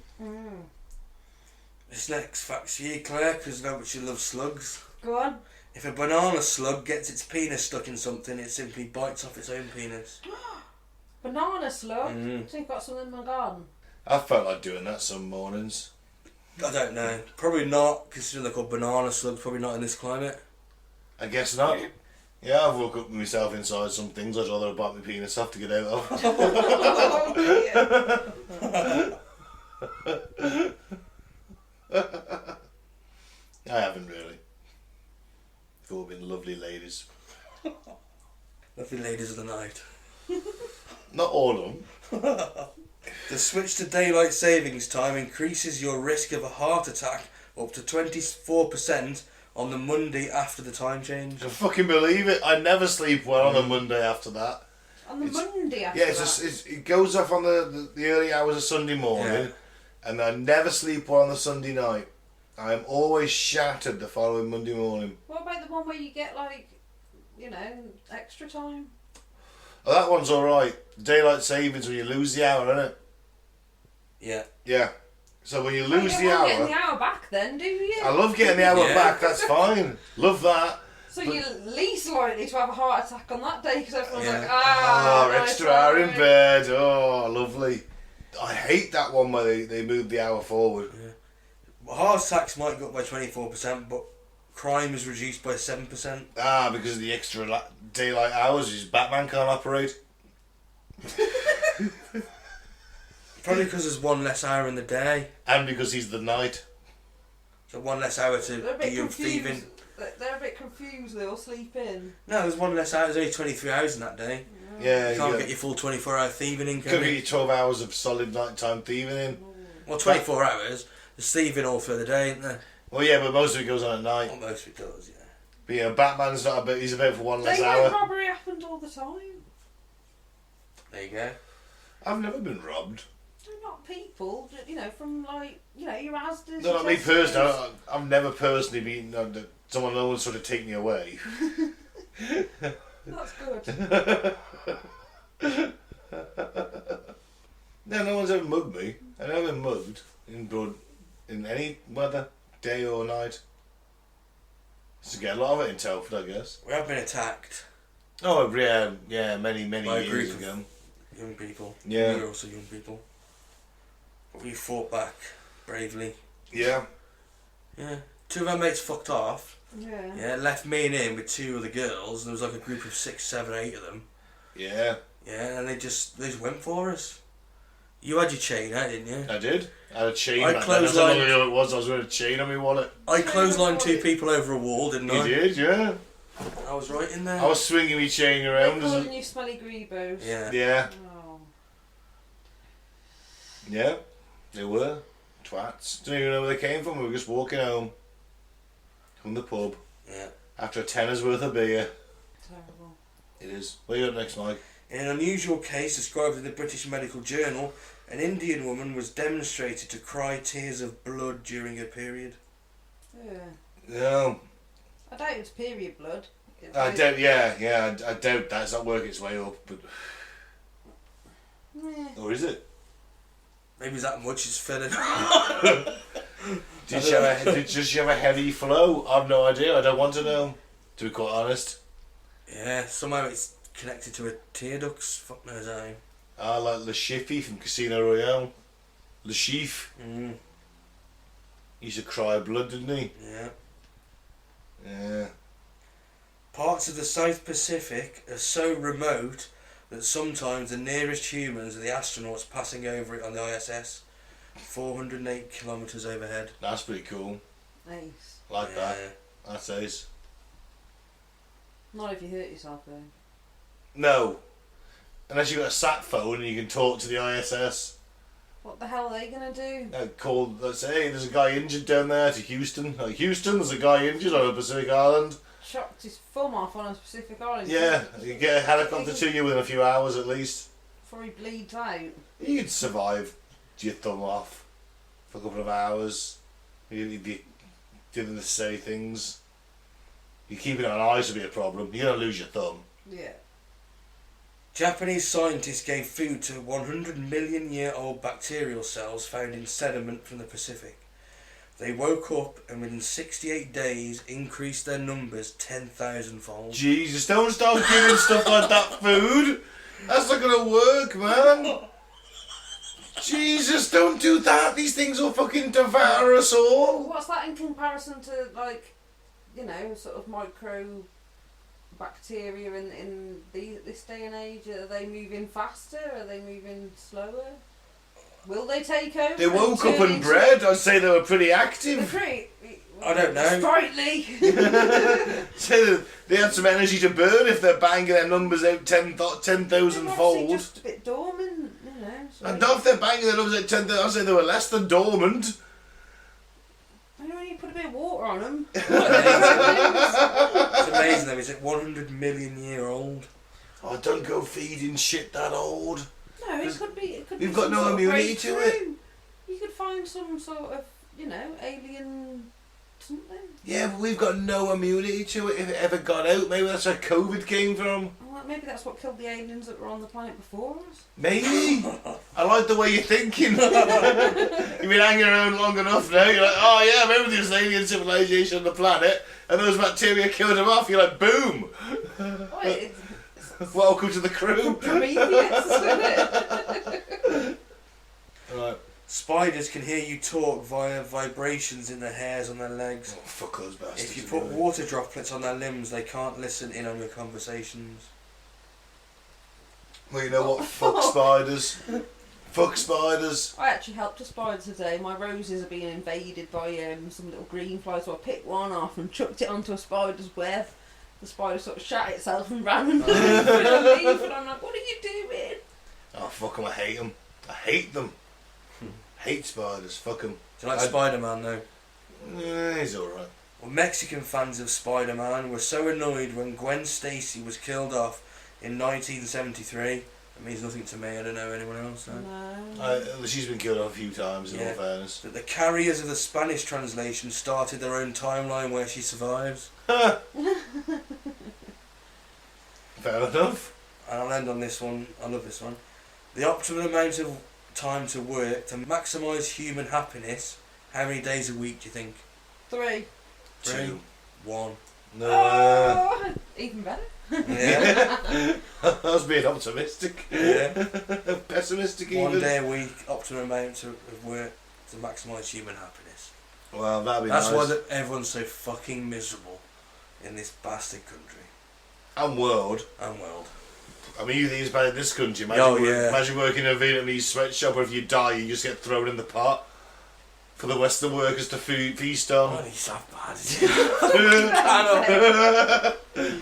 D: This next fact's for you, Claire, because I know that you love slugs.
C: Go on.
D: If a banana slug gets its penis stuck in something, it simply bites off its own penis.
C: Banana slug? I think I've got some in my garden.
B: I felt like doing that some mornings.
D: I don't know. Probably not, considering they're called banana slugs, probably not in this climate.
B: I guess not. Yeah, I've woke up with myself inside some things I'd rather bite my penis off to get out of. I haven't really. They've all been lovely ladies.
D: Lovely ladies of the night.
B: Not all of them.
D: The switch to daylight savings time increases your risk of a heart attack up to 24% on the Monday after the time change.
B: I can fucking believe it. I never sleep well on a Monday after that.
C: On the Monday after
B: Yeah,
C: that?
B: it goes off on the early hours of Sunday morning, and I never sleep well on the Sunday night. I am always shattered the following Monday morning.
C: What about the one where you get extra time?
B: Oh, that one's alright. Daylight savings when you lose the hour, innit?
D: Yeah.
B: Yeah. So when you lose the hour...
C: You don't get the hour back then, do you?
B: I love getting the hour back, that's fine. Love that.
C: So you're least likely to have a heart attack on that day because everyone's like,
B: extra hour in bed. Oh, lovely. I hate that one where they move the hour forward.
D: Yeah. Well, heart attacks might go up by 24%, but crime is reduced by 7%.
B: Ah, because of the extra daylight hours, which Batman can't operate.
D: Probably because there's one less hour in the day.
B: And because he's the night.
D: So one less hour to
C: They're a
D: do
C: bit
D: your
C: confused.
D: thieving.
C: They're a bit confused. They'll sleep in.
D: No, there's one less hour. There's only 23 hours in that day.
B: Yeah,
D: You can't get your full 24-hour thieving in,
B: Could
D: can
B: get
D: you?
B: you 12 hours of solid nighttime thieving in.
D: Well, 24 hours. There's thieving all through the day, isn't there?
B: Well, yeah, but most of it goes on at night.
D: Well, most of it does, yeah.
B: But yeah, Batman's not a bit. He's about for one less
C: Daylight
B: hour.
C: robbery happened all the time.
D: There you go.
B: I've never been robbed.
C: They're not people, you know, from like, you know, your Asda's.
B: No, not me personally. I've never personally been. Someone no one sort of take me away.
C: That's good.
B: No one's ever mugged me. I've never been mugged in any weather, day or night. Just to get a lot of it in Telford, I guess.
D: We have been attacked
B: Oh yeah, many
D: by a
B: years
D: group
B: ago.
D: of young people.
B: Yeah.
D: We were also young people. But we fought back bravely.
B: Yeah.
D: Yeah. Two of our mates fucked off.
C: Yeah.
D: Yeah, left me and him with two other girls. There was like a group of 6, 7, 8 of them.
B: Yeah.
D: Yeah, and they just went for us. You had your chain out, didn't you?
B: I did. I had a chain.
D: I
B: back then. That's how long
D: clotheslined-
B: ago it was. I was wearing a chain on my wallet.
D: I clotheslined 2 people over a wall, didn't
B: You
D: I?
B: did, yeah.
D: I was right in there.
B: I was swinging my chain
C: They're
B: around.
C: calling you smelly greebos.
D: Yeah.
B: Yeah.
C: Oh.
B: Yeah. They were. Twats. Don't even know where they came from. We were just walking home from the pub
D: Yeah.
B: after a tenner's worth of beer.
C: Terrible.
B: It is. What you got next, Mike?
D: In an unusual case described in the British Medical Journal, an Indian woman was demonstrated to cry tears of blood during her period.
C: Yeah.
B: No.
C: I doubt it's period blood.
B: I doubt, yeah, I doubt that's not working its way up, but... Or is it?
D: Maybe it's that much it's filling.
B: Did she have a heavy flow? I've no idea, I don't want to know, to be quite honest.
D: Yeah, somehow it's connected to a tear ducts. Fuck knows how.
B: I like Le Chiffy from Casino Royale. Le Chief.
D: Mm.
B: He used to cry blood, didn't he?
D: Yeah.
B: Yeah.
D: Parts of the South Pacific are so remote that sometimes the nearest humans are the astronauts passing over it on the ISS, 408 kilometres overhead.
B: That's pretty cool.
C: Nice.
B: Like
D: Yeah.
B: that. That's ace.
C: Not if you hurt yourself though.
B: No. Unless you've got a sat phone and you can talk to the ISS.
C: What the hell are they gonna do?
B: Call, let's say, hey, there's a guy injured down there to Houston. Houston, there's a guy injured on a Pacific island.
C: Chopped his thumb off on a Pacific Island.
B: Yeah, you get a helicopter to you within a few hours at least.
C: Before he bleeds out.
B: You could survive your thumb off for a couple of hours. You'd be doing the silly things. You keeping it on ice would be a problem. You're going to lose your thumb.
C: Yeah.
D: Japanese scientists gave food to 100 million year old bacterial cells found in sediment from the Pacific. They woke up and within 68 days increased their numbers 10,000 fold.
B: Jesus, don't start giving stuff like that food. That's not going to work, man. Jesus, don't do that. These things will fucking devour us all.
C: What's that in comparison to, like, you know, sort of micro bacteria in this day and age? Are they moving faster? Are they moving slower? Will they take over?
B: They woke up
C: turn
B: and
C: into-
B: bred. I'd say they were pretty
C: They're
B: active.
C: pretty.
D: I don't know.
C: Sprightly.
B: So they had some energy to burn if they're banging their numbers out 10,000
C: They're obviously
B: fold.
C: just a bit dormant, you know. So
B: And not if they're banging their numbers out 10,000, I'd say they were less than dormant.
C: I know you put a bit of water on them.
D: It's amazing though, is it 100 million year old?
B: Oh, don't go feeding shit that old.
C: No, it could be. It could
B: We've
C: be
B: got
C: some
B: no
C: sort of
B: immunity to it.
C: breakthrough. You could find some sort of, you know, alien something.
B: Yeah, but we've got no immunity to it if it ever got out. Maybe that's where COVID came from.
C: Well, maybe that's what killed the aliens that were on the planet before us.
B: Maybe. I like the way you're thinking. You've been hanging around long enough now. You're like, oh yeah, maybe there's an alien civilization on the planet, and those bacteria killed them off. You're like, boom.
C: Oh, it's
B: Welcome to the crew.
C: Prometheus, isn't it?
B: Right.
D: Spiders can hear you talk via vibrations in the hairs on their legs.
B: Oh, fuck those bastards.
D: If you put water droplets on their limbs, they can't listen in on your conversations.
B: Well, you know what? Fuck spiders. Fuck spiders.
C: I actually helped a spider today. My roses are being invaded by some little green flies, so I picked one off and chucked it onto a spider's web. The spider sort of shat itself and ran and leave, and I'm like, what are you doing?
B: Oh, fuck them. I hate them. I hate them. Hate spiders. Fuck them.
D: Do you like Spider-Man though?
B: He's alright.
D: Well, Mexican fans of Spider-Man were so annoyed when Gwen Stacy was killed off in 1973. It means nothing to me. I don't know anyone else.
C: No.
B: She's been killed off a few times, in all fairness.
D: That the carriers of the Spanish translation started their own timeline where she survives.
B: Fair enough.
D: And I'll end on this one. I love this one. The optimum amount of time to work to maximise human happiness. How many days a week do you think?
C: 3.
B: 2.
D: 1.
B: No.
C: Oh, even better.
D: Yeah.
B: I was being optimistic.
D: Yeah.
B: Pessimistic even.
D: 1 day a week, optimum amount of work to maximise human happiness.
B: Well, that'd be
D: That's
B: nice.
D: why everyone's so fucking miserable in this bastard country
B: And world.
D: and world.
B: I mean, you think it's bad in this country. Imagine working in a Vietnamese sweatshop where if you die, you just get thrown in the pot for the Western workers to feast on.
D: Oh, he's that bad.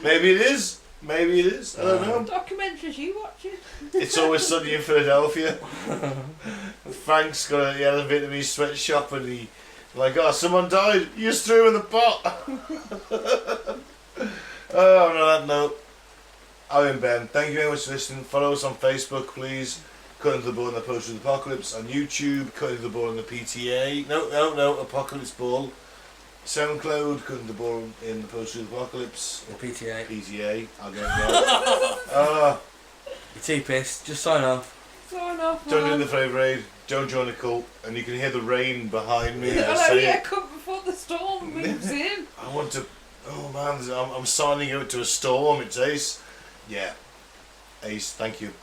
B: Maybe it is. Maybe it is. I don't know.
C: Documentaries you watching?
B: It's Always Sunny in Philadelphia. Frank's got a Vietnamese sweatshop and he like, oh, someone died. You just threw him in the pot. Oh, on that note, I'm Ben. Thank you very much for listening. Follow us on Facebook, please. Cutting to the Ball in the Post of the Apocalypse. On YouTube, Cutting to the Ball in the PTA. No, Apocalypse Ball. SoundCloud, Cutting to the Ball in the Post of the Apocalypse.
D: The PTA.
B: PTA. I'll get it right.
D: You're too pissed. Just sign off.
C: Sign off,
B: Don't do
C: man.
B: the favour aid. Don't join a cult. And you can hear the rain behind me.
C: Hello, yeah, come before the storm moves in.
B: I want to... Oh man, I'm signing out to a storm, it's Ace. Yeah. Ace, thank you.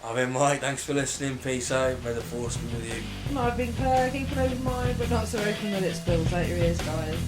D: I've been Mike. Thanks for listening. Peace out. May the force be with you.
C: I've been Claire, keep an open mind, but not so open that it spills out your ears, guys.